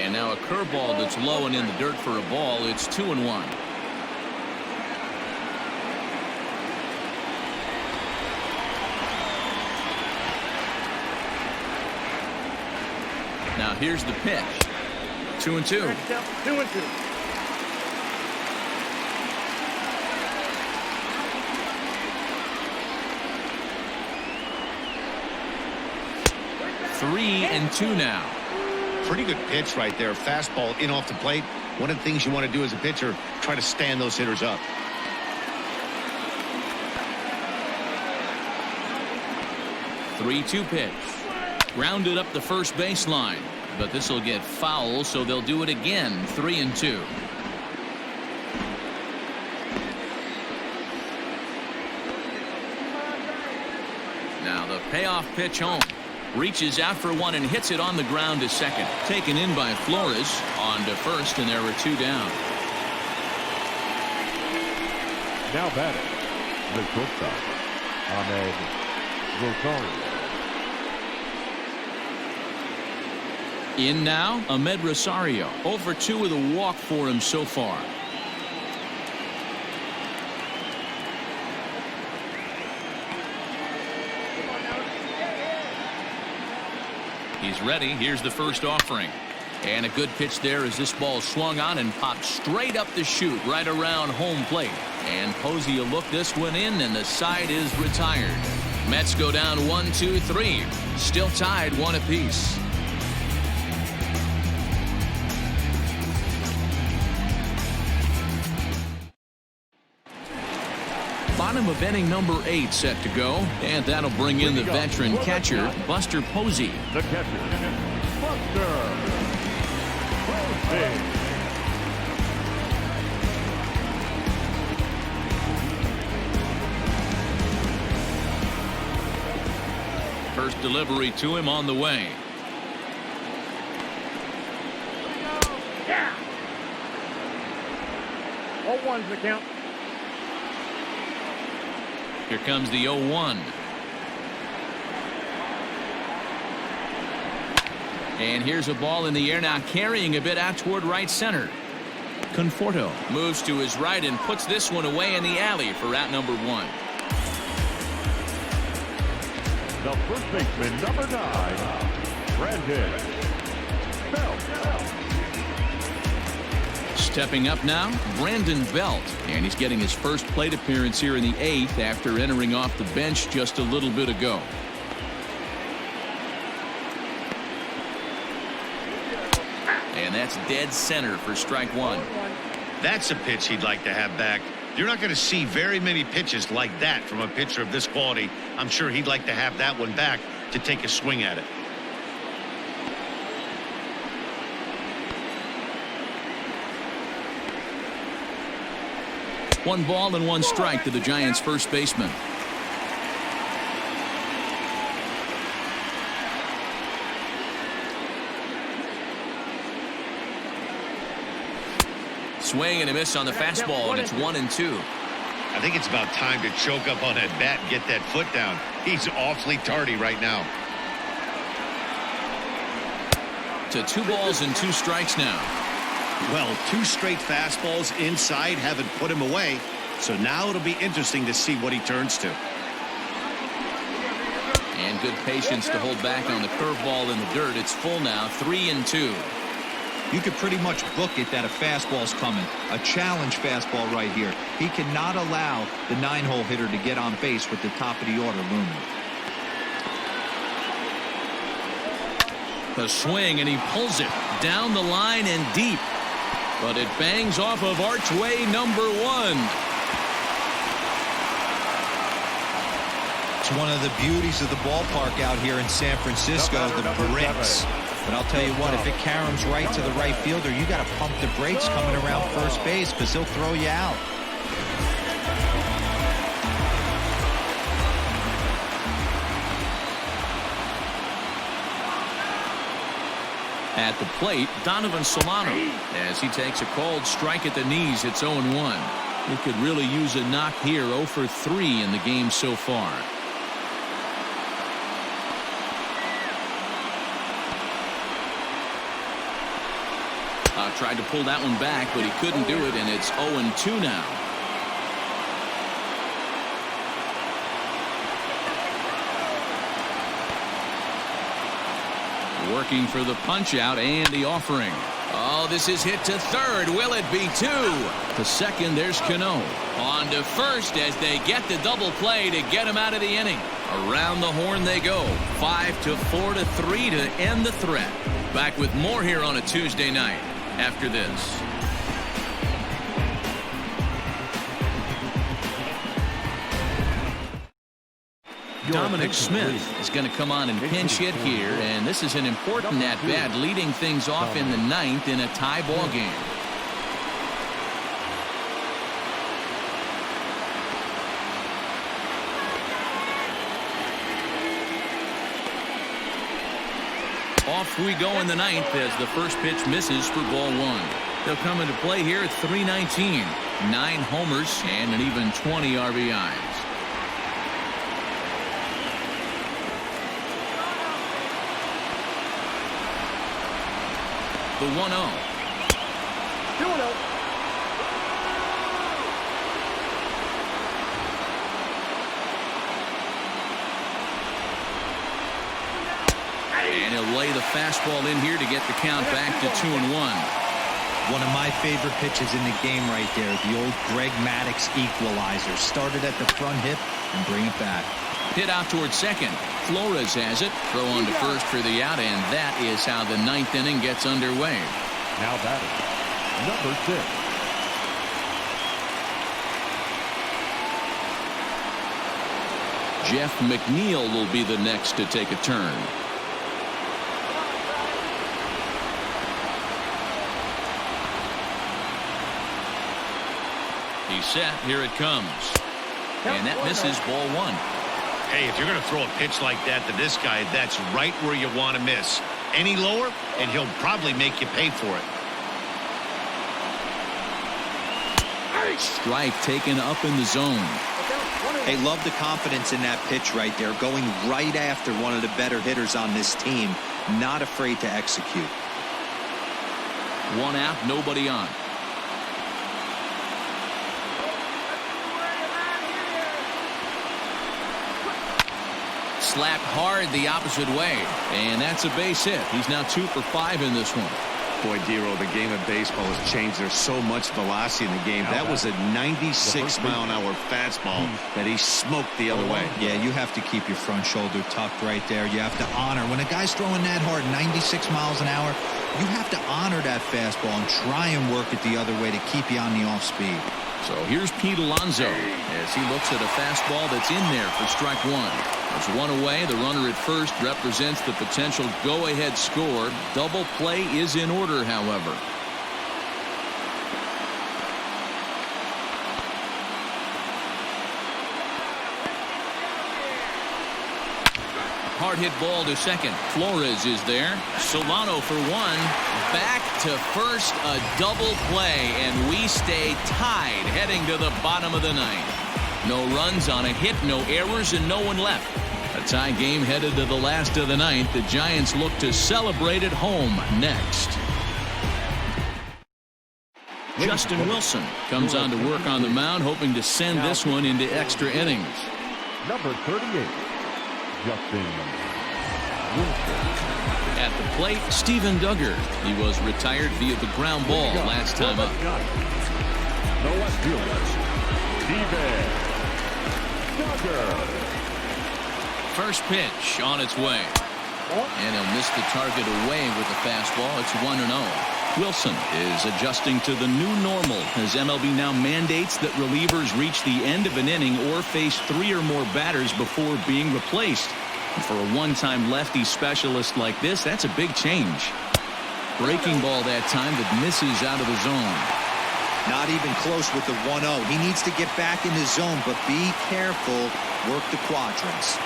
A: And now a curveball that's low and in the dirt for a ball. It's 2-1. Now here's the pitch. 2-2.
E: 2-2.
A: Three and 2 now.
B: Pretty good pitch right there. Fastball in off the plate. One of the things you want to do as a pitcher, try to stand those hitters up.
A: 3-2 pitch. Grounded up the first baseline, but this will get foul, so they'll do it again. 3-2. Now the payoff pitch home. Reaches out for one and hits it on the ground to second. Taken in by Flores. On to first, and there were 2 down.
C: Now batting, the shortstop, Ahmed Rosario.
A: In now, Ahmed Rosario. 0 for 2 with a walk for him so far. He's ready. Here's the first offering. And a good pitch there as this ball swung on and popped straight up the chute right around home plate. And Posey will look this one in, and the side is retired. Mets go down 1-2-3. Still tied 1 apiece. Bottom of inning number 8 set to go, and that'll bring in the veteran catcher, Buster Posey.
C: The catcher, Buster Posey.
A: First delivery to him on the way.
E: Yeah. 0-1's the count.
A: Here comes the 0-1. And here's a ball in the air now, carrying a bit out toward right center. Conforto moves to his right and puts this one away in the alley for out number 1.
C: The first baseman, number 9, Brandon Belt.
A: Stepping up now, Brandon Belt, and he's getting his first plate appearance here in the 8th after entering off the bench just a little bit ago. And that's dead center for strike 1.
B: That's a pitch he'd like to have back. You're not going to see very many pitches like that from a pitcher of this quality. I'm sure he'd like to have that one back to take a swing at it.
A: One ball and 1 strike to the Giants' first baseman. Swing and a miss on the fastball, and it's 1-2.
B: I think it's about time to choke up on that bat and get that foot down. He's awfully tardy right now.
A: To 2 balls and 2 strikes now.
B: Well, 2 straight fastballs inside haven't put him away. So now it'll be interesting to see what he turns to.
A: And good patience to hold back on the curveball in the dirt. It's full now, 3-2.
D: You could pretty much book it that a fastball's coming. A challenge fastball right here. He cannot allow the 9-hole hitter to get on base with the top of the order looming.
A: The swing, and he pulls it down the line and deep. But it bangs off of archway number 1.
D: It's one of the beauties of the ballpark out here in San Francisco, the bricks. But I'll tell you what, if it caroms right to the right fielder, you got to pump the brakes coming around first base because he'll throw you out.
A: At the plate, Donovan Solano, as he takes a called strike at the knees. It's 0-1. He could really use a knock here. 0 for 3 in the game so far. Tried to pull that one back, but he couldn't do it, and it's 0-2 now. Working for the punch out and the offering. Oh, this is hit to third. Will it be 2? To second, there's Cano. On to first as they get the double play to get him out of the inning. Around the horn they go. 5-4 to 3 to end the threat. Back with more here on a Tuesday night after this. Dominic Smith is going to come on and pinch hit here, and this is an important at-bat, leading things off in the 9th in a tie ball game. Off we go in the 9th as the first pitch misses for ball 1. They'll come into play here at 3:19. 9 homers and an even 20 RBIs. The 1-0. And he'll lay the fastball in here to get the count back to 2-1.
D: One of my favorite pitches in the game right there. The old Greg Maddux equalizer. Started at the front hip and bring it back.
A: Hit out towards second. Flores has it. Throw on to first for the out, and that is how the 9th inning gets underway.
C: Now batting, number 6.
A: Jeff McNeil will be the next to take a turn. He's set. Here it comes. And that misses ball 1.
B: Hey, if you're going to throw a pitch like that to this guy, that's right where you want to miss. Any lower, and he'll probably make you pay for it.
A: Strike taken up in the zone.
D: Hey, love the confidence in that pitch right there. Going right after one of the better hitters on this team. Not afraid to execute.
A: 1 out, nobody on. Slapped hard the opposite way, and that's a base hit. He's now 2 for 5 in this one.
B: Boy, Dero, the game of baseball has changed. There's so much velocity in the game. That was a 96-mile-an-hour fastball that he smoked the other way.
D: Yeah, you have to keep your front shoulder tucked right there. You have to honor. When a guy's throwing that hard, 96 miles an hour, you have to honor that fastball and try and work it the other way to keep you on the off speed.
A: So here's Pete Alonso as he looks at a fastball that's in there for strike 1. There's 1 away. The runner at first represents the potential go-ahead score. Double play is in order, however. Hard hit ball to second. Flores is there. Solano for 1. Back to first, a double play, and we stay tied heading to the bottom of the 9th. No runs on a hit, no errors, and no one left. A tie game headed to the last of the 9th. The Giants look to celebrate at home next. Justin Wilson comes on to work on the mound, hoping to send this one into extra innings.
C: Number 38, Justin Wilson.
A: At the plate, Steven Duggar. He was retired via the ground ball last time up.
C: The left fielder, Steven Duggar.
A: First pitch on its way. And he'll miss the target away with the fastball. It's 1-0. Wilson is adjusting to the new normal as MLB now mandates that relievers reach the end of an inning or face 3 or more batters before being replaced. And for a one-time lefty specialist like this, that's a big change. Breaking ball that time that misses out of the zone.
D: Not even close with the 1-0. He needs to get back in the zone, but be careful. Work the quadrants.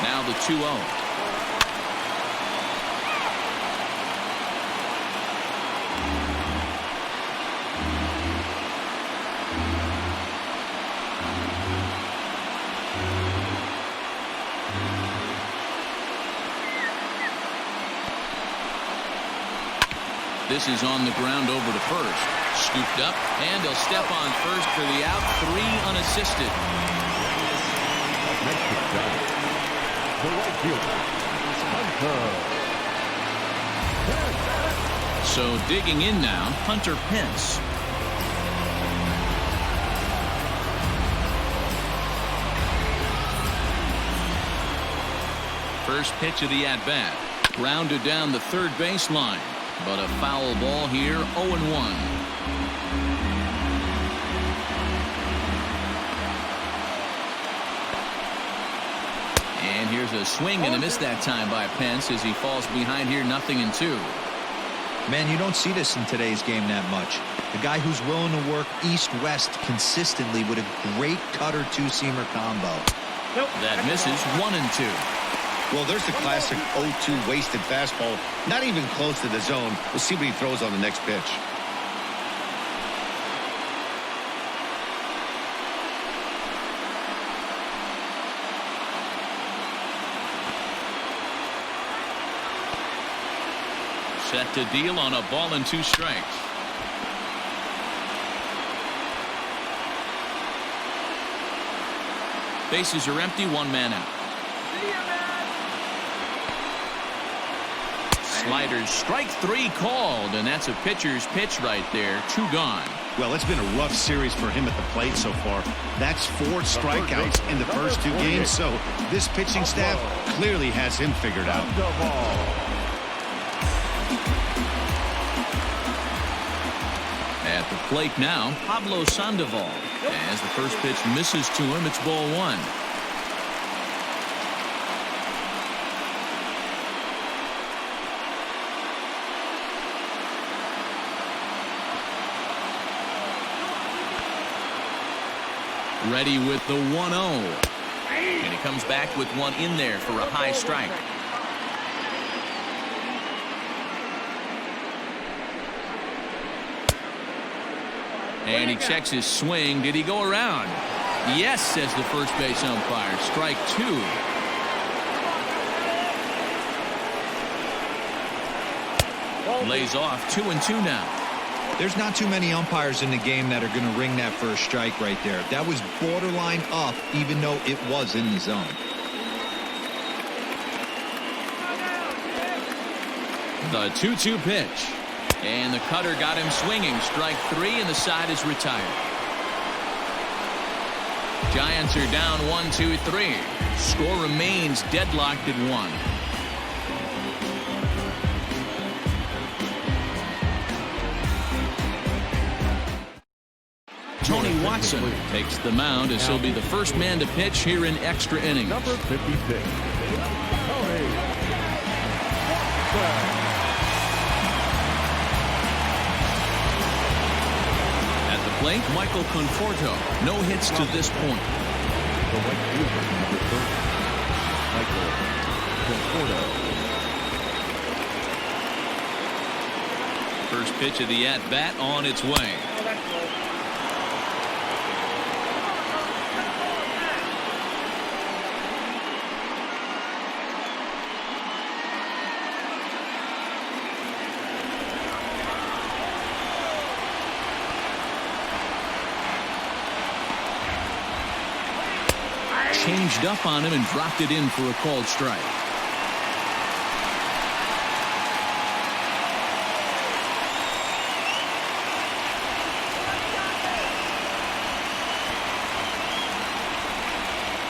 A: Now the 2-0. This is on the ground over to first. Scooped up, and he'll step on first for the out. 3 unassisted.
C: Next to the right fielder, Hunter.
A: So digging in now, Hunter Pence. First pitch of the at-bat. Grounded down the third baseline. But a foul ball here, 0-1. here's a swing and a miss that time by Pence as he falls behind here 0-2.
D: Man, you don't see this in today's game that much. The guy who's willing to work east-west consistently with a great cutter two-seamer combo.
A: That misses 1-2.
B: Well, there's the classic 0-2 wasted fastball. Not even close to the zone. We'll see what he throws on the next pitch.
A: Set to deal on a ball and 2 strikes. Bases are empty, 1 man out. Sliders, strike 3 called, and that's a pitcher's pitch right there. 2 gone.
B: Well, it's been a rough series for him at the plate so far. That's 4 strikeouts in the first 2 games, so this pitching staff clearly has him figured out.
A: At the plate now, Pablo Sandoval. As the first pitch misses to him, it's ball 1. Ready with the 1-0. And he comes back with one in there for a high strike. And he checks his swing. Did he go around? Yes, says the first base umpire. Strike 2. Lays off 2-2 now.
D: There's not too many umpires in the game that are going to ring that first strike right there. That was borderline up, even though it was in the zone.
A: The 2-2 pitch. And the cutter got him swinging. Strike 3, and the side is retired. Giants are down 1-2-3. Score remains deadlocked at 1. Tony Watson takes the mound as he'll be the first man to pitch here in extra innings.
C: Number 56, Tony Watson.
A: Plate, Michael Conforto. No hits to this point.
C: The right fielder, number 30, Michael Conforto.
A: First pitch of the at-bat on its way. Changed up on him and dropped it in for a called strike.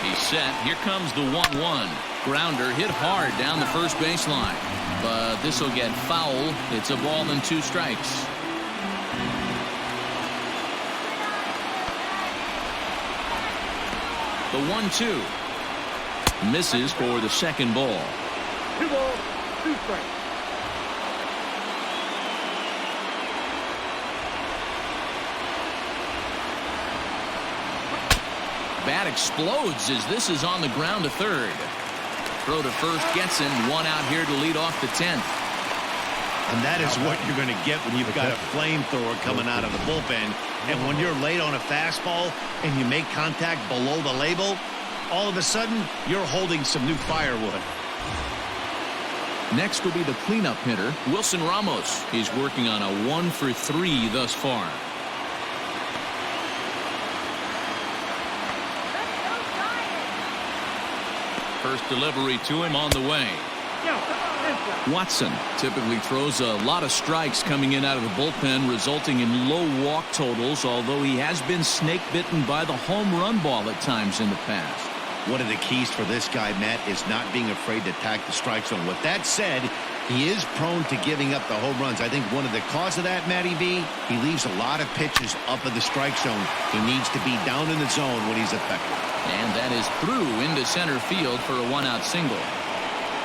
A: He's set. Here comes the 1-1. Grounder hit hard down the first baseline. But this will get foul. It's a ball and 2 strikes. The 1-2 misses for the second ball.
E: 2 balls, 2 strikes.
A: Bat explodes as this is on the ground to third. Throw to first gets him. 1 out here to lead off the 10th.
B: And that is what you're going to get when you've got a flamethrower coming out of the bullpen. And when you're late on a fastball and you make contact below the label, all of a sudden you're holding some new firewood.
A: Next will be the cleanup hitter, Wilson Ramos. He's working on a 1 for 3 thus far. First delivery to him on the way. Watson typically throws a lot of strikes coming in out of the bullpen, resulting in low walk totals, although he has been snake bitten by the home run ball at times in the past.
B: One of the keys for this guy, Matt, is not being afraid to attack the strike zone. With that said, He is prone to giving up the home runs. I think one of the cause of that, Matty B, he leaves a lot of pitches up in the strike zone. He needs to be down in the zone when he's effective.
A: And that is through into center field for a one-out single.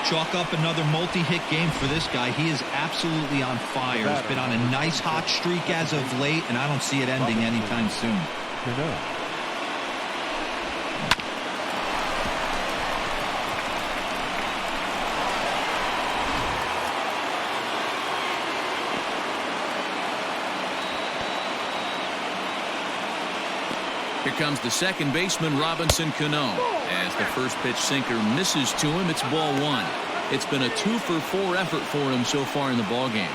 D: Chalk up another multi-hit game for this guy. He is absolutely on fire. He's been on a nice hot streak as of late, and I don't see it ending anytime soon.
A: Here comes the second baseman, Robinson Cano. As the first pitch sinker misses to him, it's ball one. It's been a 2-for-4 effort for him so far in the ballgame.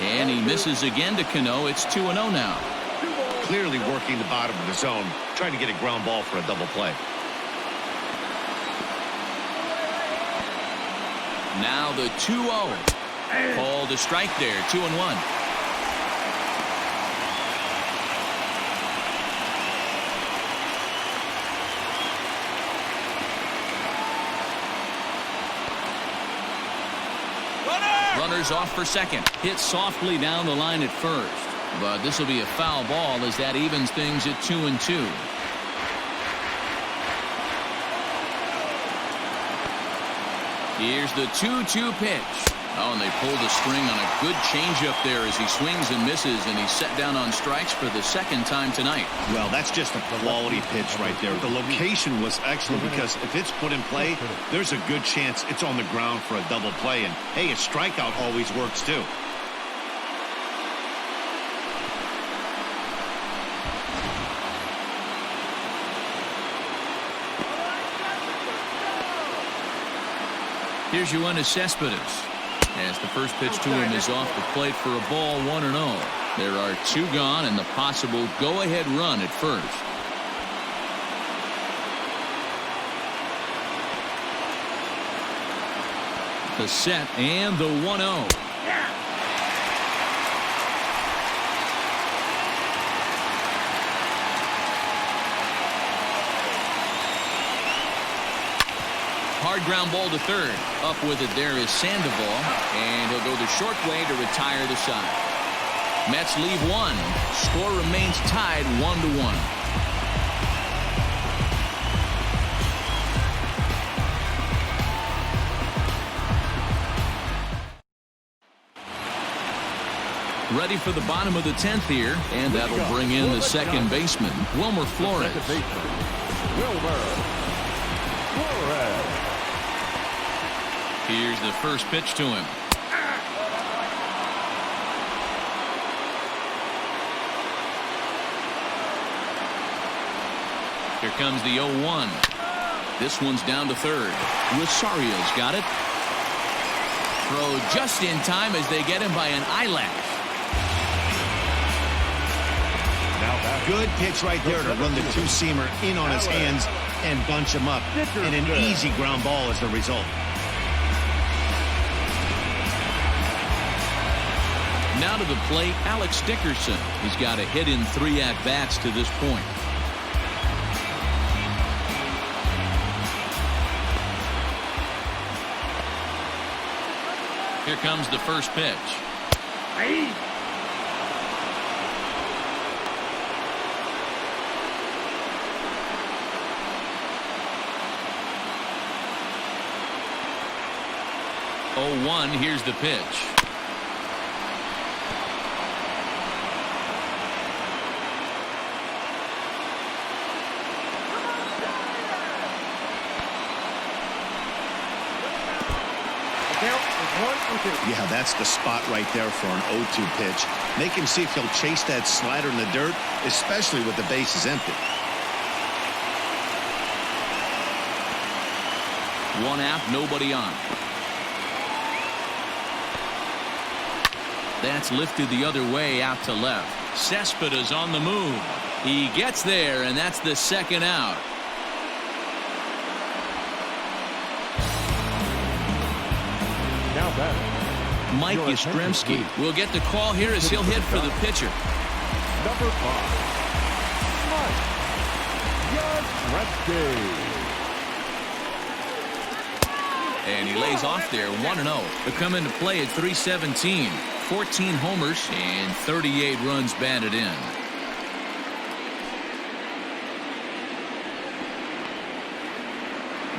A: And he misses again to Cano. It's 2-0 now.
B: Clearly working the bottom of the zone, trying to get a ground ball for a double play.
A: Now the 2-0. Called a strike there, 2-1. Runners off for second. Hit softly down the line at first. But this will be a foul ball as that evens things at 2-2. Here's the 2-2 pitch. Oh, and they pulled the string on a good changeup there as he swings and misses, and he's set down on strikes for the second time tonight.
B: Well, that's just a quality pitch right there. The location was excellent because if it's put in play, there's a good chance it's on the ground for a double play. And, hey, a strikeout always works, too.
A: Here's Yoenis Cespedes. As the first pitch to him is off the plate for a ball, 1-0. There are two gone and the possible go-ahead run at first. The set and the 1-0. Hard ground ball to third. Up with it there is Sandoval, and he'll go the short way to retire the side. Mets leave one. Score remains tied 1-1. Ready for the bottom of the 10th here, and that'll bring in the second baseman, Wilmer Flores. Here's the first pitch to him. Here comes the 0-1. This one's down to third. Rosario's got it. Throw just in time as they get him by an eyelash.
B: Good pitch right there to run the two-seamer in on his hands and bunch him up. And an easy ground ball as the result.
A: Now to the plate, Alex Dickerson. He's got a hit in 3 at-bats to this point. Here comes the first pitch.
E: Hey.
A: Oh, 1, here's the pitch.
B: Yeah, that's the spot right there for an 0-2 pitch. Make him see if he'll chase that slider in the dirt, especially with the bases empty.
A: One out, nobody on. That's lifted the other way out to left. Cespedes on the move. He gets there, and that's the second out.
C: Now batting,
A: Mike Yastrzemski will get the call here as he'll hit for the pitcher.
C: number 5. right. Yastrzemski.
A: And he lays off there 1-0. They come into play at 317. 14 homers and 38 runs batted in.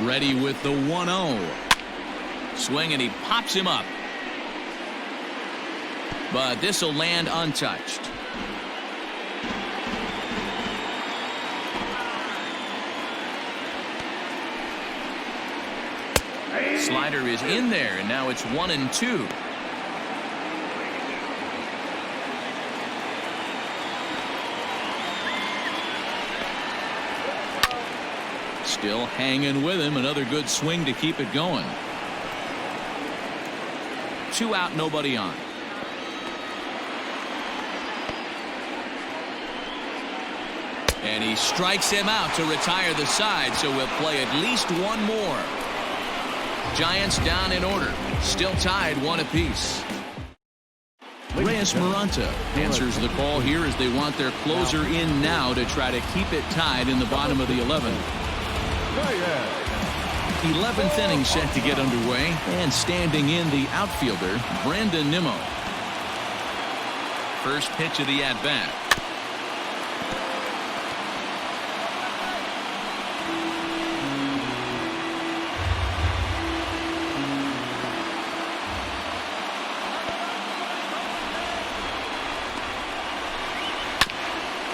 A: Ready with the 1-0. Swing and he pops him up. But this will land untouched. Slider is in there, and now it's 1-2. Still hanging with him. Another good swing to keep it going. 2 out, nobody on. And he strikes him out to retire the side, so we'll play at least one more. Giants down in order. Still tied 1 apiece. Reyes Maranta answers the call here as they want their closer in now to try to keep it tied in the bottom of the 11th. 11th inning set to get underway, and standing in the outfielder, Brandon Nimmo. First pitch of the at-bat.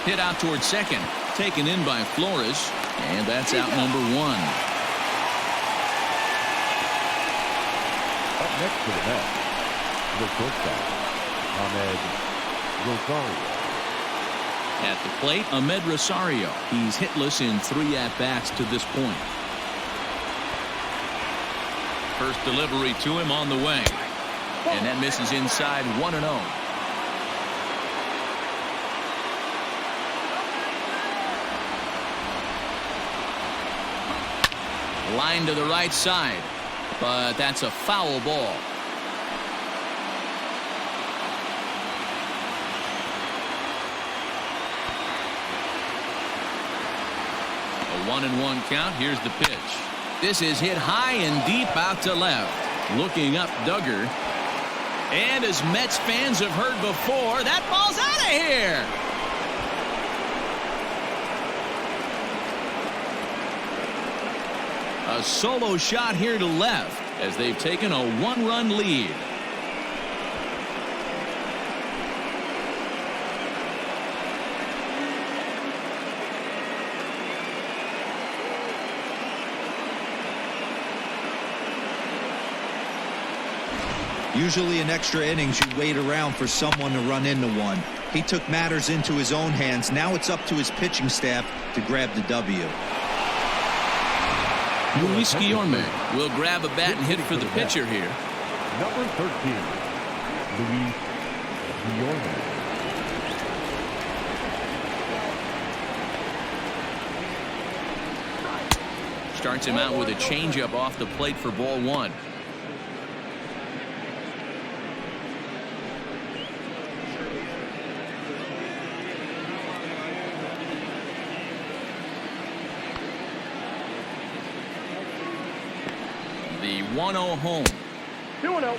A: Hit out towards second, taken in by Flores, and that's out number 1.
C: Up next to the bat, the shortstop, Ahmed Rosario.
A: At the plate, Ahmed Rosario. He's hitless in 3 at-bats to this point. First delivery to him on the way, and that misses inside 1-0. Line to the right side, but that's a foul ball. A 1-1 count. Here's the pitch. This is hit high and deep out to left. Looking up, Duggar. And as Mets fans have heard before, that ball's out of here. A solo shot here to left as they've taken a 1-run lead.
D: Usually in extra innings, you wait around for someone to run into one. He took matters into his own hands. Now it's up to his pitching staff to grab the W.
A: Luis Guillorme will grab a bat and hit for the pitcher here.
C: Number 13, Luis Guillorme.
A: Starts him out with a changeup off the plate for ball 1. The 1-0 home.
E: 2-0.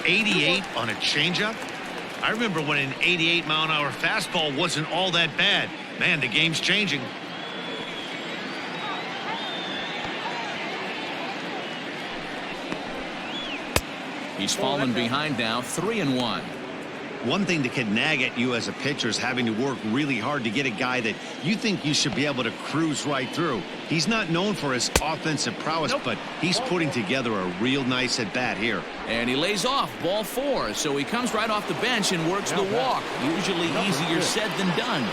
B: .88 on a changeup? I remember when an 88-mile-an-hour fastball wasn't all that bad. Man, the game's changing.
A: He's fallen behind now, 3-1.
B: One thing that can nag at you as a pitcher is having to work really hard to get a guy that you think you should be able to cruise right through. He's not known for his offensive prowess, but he's putting together a real nice at-bat here.
A: And he lays off, ball 4, so he comes right off the bench and works the walk. Usually easier said than done.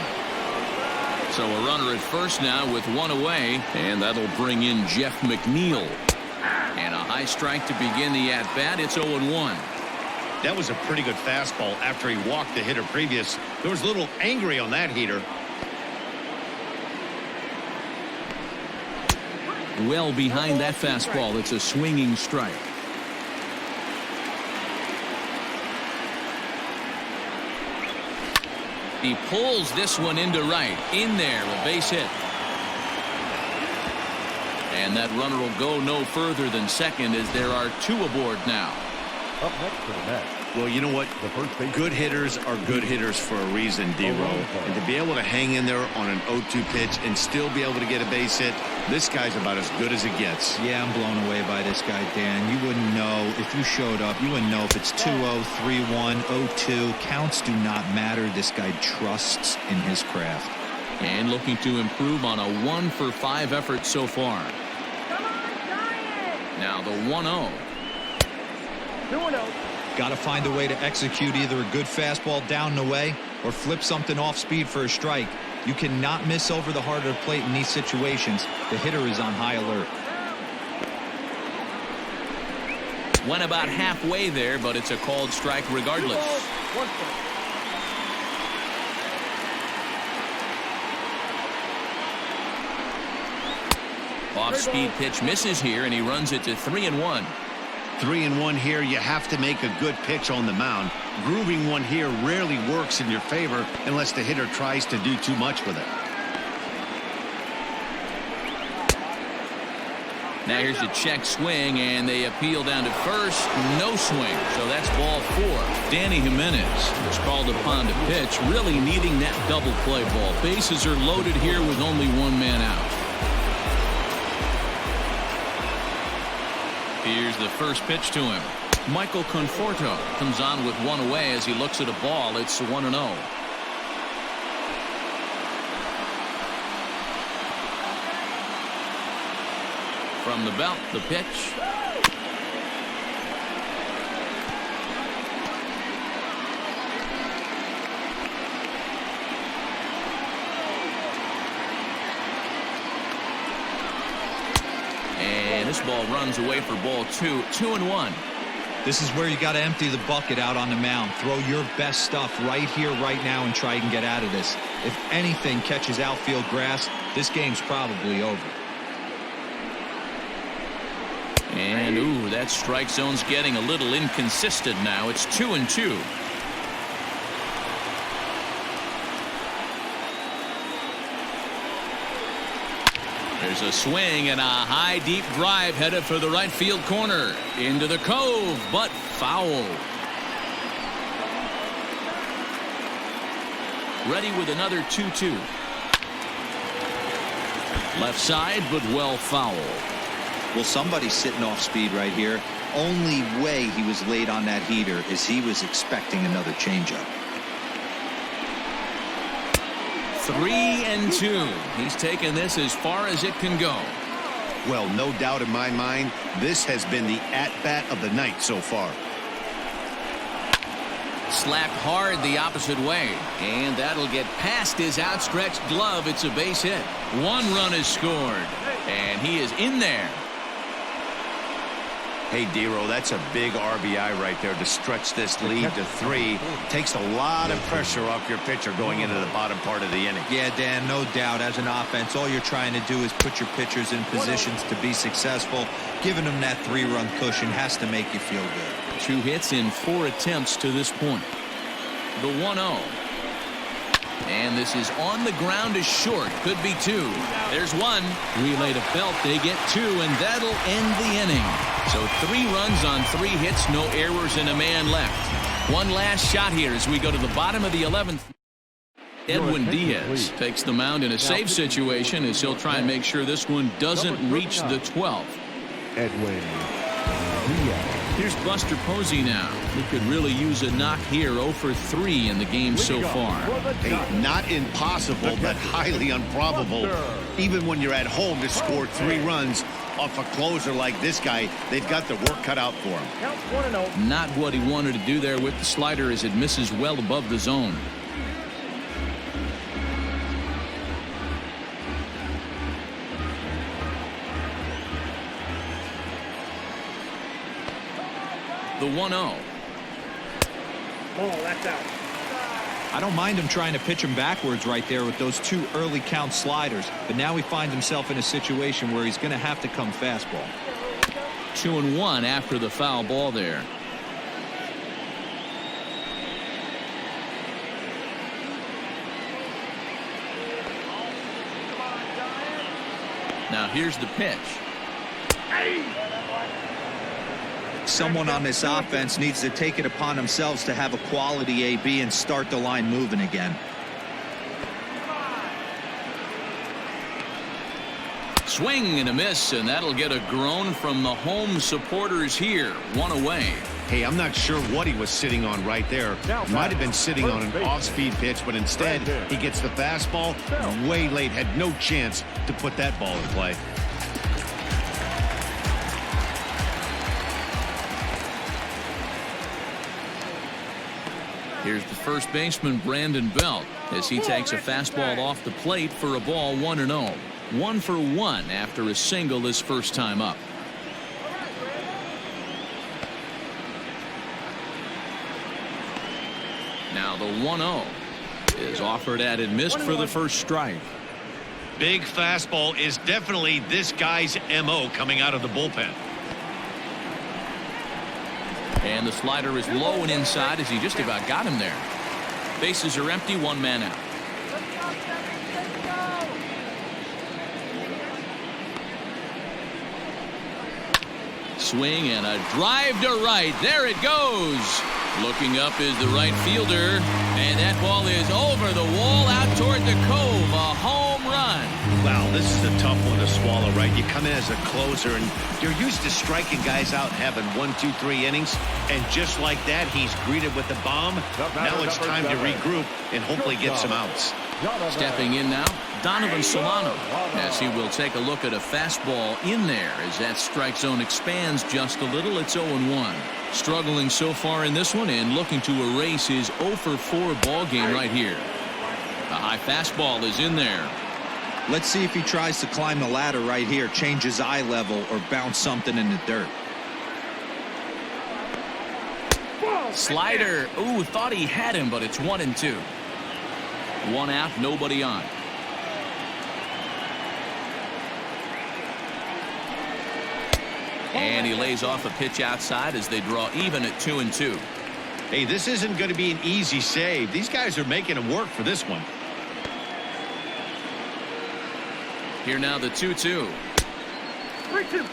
A: So a runner at first now with 1 away, and that'll bring in Jeff McNeil. And a high strike to begin the at-bat. It's 0-1.
B: That was a pretty good fastball after he walked the hitter previous. There was a little angry on that heater.
A: well behind that fastball. It's a swinging strike. He pulls this one into right. In there, a base hit. And that runner will go no further than second as there are 2 aboard now.
C: Up next for the Mets.
B: Well, you know what?
C: The first base.
B: Good hitters are good hitters for a reason, D-Row. And to be able to hang in there on an 0-2 pitch and still be able to get a base hit, this guy's about as good as it gets.
D: Yeah, I'm blown away by this guy, Dan. You wouldn't know if you showed up. You wouldn't know if it's 2-0, 3-1, 0-2. Counts do not matter. This guy trusts in his craft.
A: And looking to improve on a 1-for-5 effort so far. Now the 1-0.
E: 2-0.
D: Got to find a way to execute either a good fastball down and away or flip something off speed for a strike. You cannot miss over the heart of the plate in these situations. The hitter is on high alert.
A: Went about halfway there, but it's a called strike regardless.
E: 1 strike.
A: Off-speed pitch misses here, and he runs it to 3-1.
B: 3-1 here. You have to make a good pitch on the mound. Grooving one here rarely works in your favor unless the hitter tries to do too much with it.
A: Now here's a check swing, and they appeal down to first. No swing, so that's ball 4. Danny Jimenez was called upon to pitch, really needing that double play ball. Bases are loaded here with only 1 man out. Here's the first pitch to him. Michael Conforto comes on with 1 away as he looks at a ball. It's 1-0. From the belt, the pitch. And this ball runs away for ball 2. 2-1.
D: This is where you got to empty the bucket out on the mound. Throw your best stuff right here, right now, and try and get out of this. If anything catches outfield grass, this game's probably over.
A: And, ooh, that strike zone's getting a little inconsistent now. It's 2-2. There's a swing and a high, deep drive headed for the right field corner. Into the cove, but foul. Ready with another 2-2. Left side, but well foul.
D: Well, somebody's sitting off speed right here. Only way he was late on that heater is he was expecting another changeup.
A: 3-2. He's taken this as far as it can go.
B: Well, no doubt in my mind, this has been the at-bat of the night so far.
A: Slapped hard the opposite way, and that'll get past his outstretched glove. It's a base hit. 1 run is scored, and he is in there.
B: Hey, D-Row, that's a big RBI right there to stretch this lead to 3. Takes a lot of pressure off your pitcher going into the bottom part of the inning.
D: Yeah, Dan, no doubt. As an offense, all you're trying to do is put your pitchers in positions to be successful. Giving them that 3-run cushion has to make you feel good.
A: 2 hits in 4 attempts to this point. The 1-0. And this is on the ground is short. Could be 2. There's 1. Relay to Belt. They get 2, and that'll end the inning. So 3 runs on 3 hits, no errors, and a man left. One last shot here as we go to the bottom of the 11th. Edwin Diaz takes the mound in a safe situation as he'll try and make sure this one doesn't reach the 12th.
C: Edwin Diaz.
A: Here's Buster Posey now. He could really use a knock here. 0 for 3 in the game so far.
B: Hey, not impossible, but highly improbable. Even when you're at home to score 3 runs off a closer like this guy, they've got the work cut out for him.
E: Counts 1-0.
A: Not what he wanted to do there with the slider as it misses well above the zone. The 1-0.
E: Ball, that's out.
D: I don't mind him trying to pitch him backwards right there with those 2 early count sliders, but now he finds himself in a situation where he's going to have to come fastball.
A: 2-1 after the foul ball there. Now here's the pitch.
D: Someone on this offense needs to take it upon themselves to have a quality AB and start the line moving again.
A: Swing and a miss, and that'll get a groan from the home supporters here. 1 away.
B: Hey, I'm not sure what he was sitting on right there. Might have been sitting on an off-speed pitch, but instead he gets the fastball way late. Had no chance to put that ball in play.
A: Here's the first baseman, Brandon Belt, as he takes a fastball off the plate for a ball 1-0. 1 for 1 after a single his first time up. Now the 1-0 is offered at and missed for the first strike.
B: Big fastball is definitely this guy's MO coming out of the bullpen.
A: And the slider is low and inside as he just about got him there. Bases are empty, 1 man out. Swing and a drive to right. There it goes. Looking up is the right fielder, and that ball is over the wall out toward the cove. A home run.
B: Wow, this is a tough one to swallow, right? You come in as a closer, and you're used to striking guys out and having 1, 2, 3 innings, and just like that, he's greeted with the bomb. Now it's time to regroup and hopefully get some outs.
A: Stepping in now, Donovan Solano, as he will take a look at a fastball in there as that strike zone expands just a little. It's 0-1. Struggling so far in this one and looking to erase his 0-for-4 ball game right here. A high fastball is in there.
D: Let's see if he tries to climb the ladder right here, change his eye level, or bounce something in the dirt.
A: Slider. Ooh, thought he had him, but it's 1-2. 1 out, nobody on. And he lays off a pitch outside as they draw even at 2-2.
B: Hey, this isn't going to be an easy save. These guys are making him work for this one.
A: Here now the 2-2.
E: 3-2.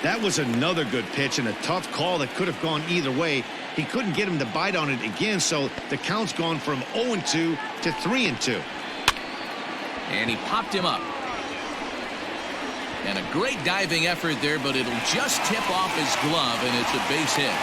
B: That was another good pitch and a tough call that could have gone either way. He couldn't get him to bite on it again, so the count's gone from 0-2 to 3-2.
A: And he popped him up. And a great diving effort there, but it'll just tip off his glove, and it's a base hit.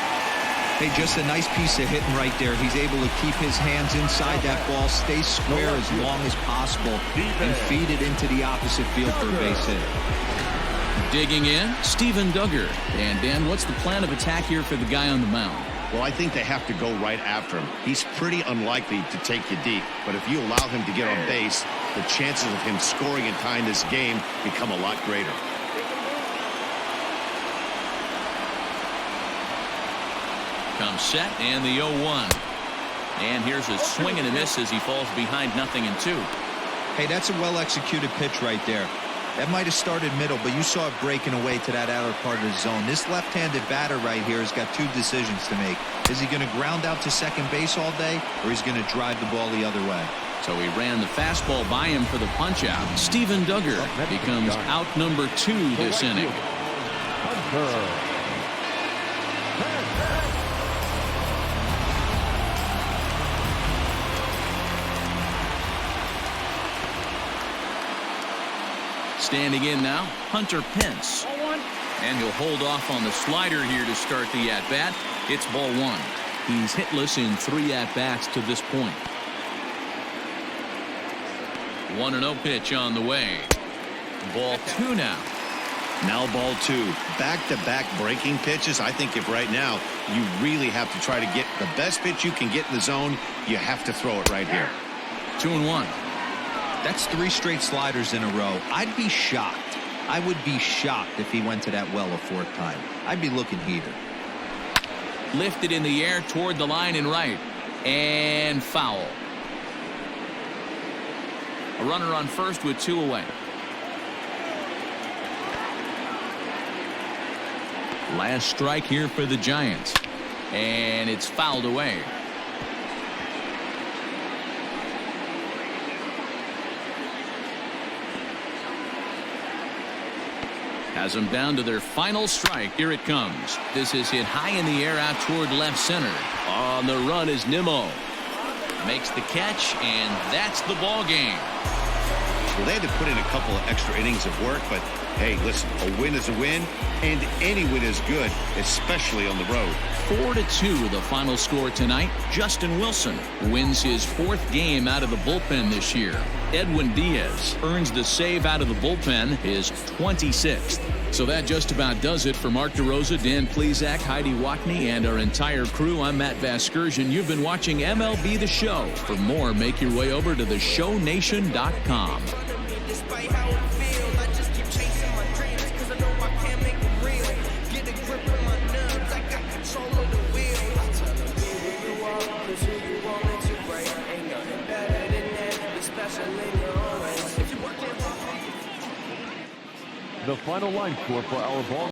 D: Hey, just a nice piece of hitting right there. He's able to keep his hands inside that ball, stay square as long as possible, and feed it into the opposite field for a base hit.
A: Digging in, Steven Duggar. And Dan, what's the plan of attack here for the guy on the mound?
B: Well, I think they have to go right after him. He's pretty unlikely to take you deep, but if you allow him to get on base, the chances of him scoring and tying this game become a lot greater.
A: Comes set and the 0-1. And here's a swing and a miss as he falls behind 0-2.
D: Hey, that's a well-executed pitch right there. That might have started middle, but you saw it breaking away to that outer part of the zone. This left-handed batter right here has got 2 decisions to make. Is he going to ground out to second base all day, or is he going to drive the ball the other way?
A: So he ran the fastball by him for the punch-out. Steven Duggar becomes out number 2 this inning. Standing in now, Hunter Pence. And he'll hold off on the slider here to start the at-bat. It's ball 1. He's hitless in 3 at-bats to this point. 1-0 pitch on the way. Ball 2 now.
B: Now ball 2. Back-to-back breaking pitches. I think if right now you really have to try to get the best pitch you can get in the zone, you have to throw it right here.
A: 2-1.
D: That's 3 straight sliders in a row. I'd be shocked. I would be shocked if he went to that well a 4th time. I'd be looking heated.
A: Lifted in the air toward the line and right. And foul. A runner on first with 2 away. Last strike here for the Giants. And it's fouled away. Has them down to their final strike. Here it comes. This is hit high in the air out toward left center. On the run is Nimmo. Makes the catch, and that's the ball game.
B: Well, they had to put in a couple of extra innings of work, but hey, listen, a win is a win, and any win is good, especially on the road.
A: 4-2 the final score tonight. Justin Wilson wins his 4th game out of the bullpen this year. Edwin Diaz earns the save out of the bullpen, his 26th. So that just about does it for Mark DeRosa, Dan Plesac, Heidi Watney, and our entire crew. I'm Matt Vasgersian. You've been watching MLB The Show. For more, make your way over to theshownation.com.
H: Despite how it feels, I just keep chasing my dreams, cause I know I can't make them real. Get a grip on my nerves, I got control of the wheel. I tell them, be who you are, cause who you want it to break. Ain't nothing better than that, especially in your own ways. If you work it hard.
C: The final line score for our ball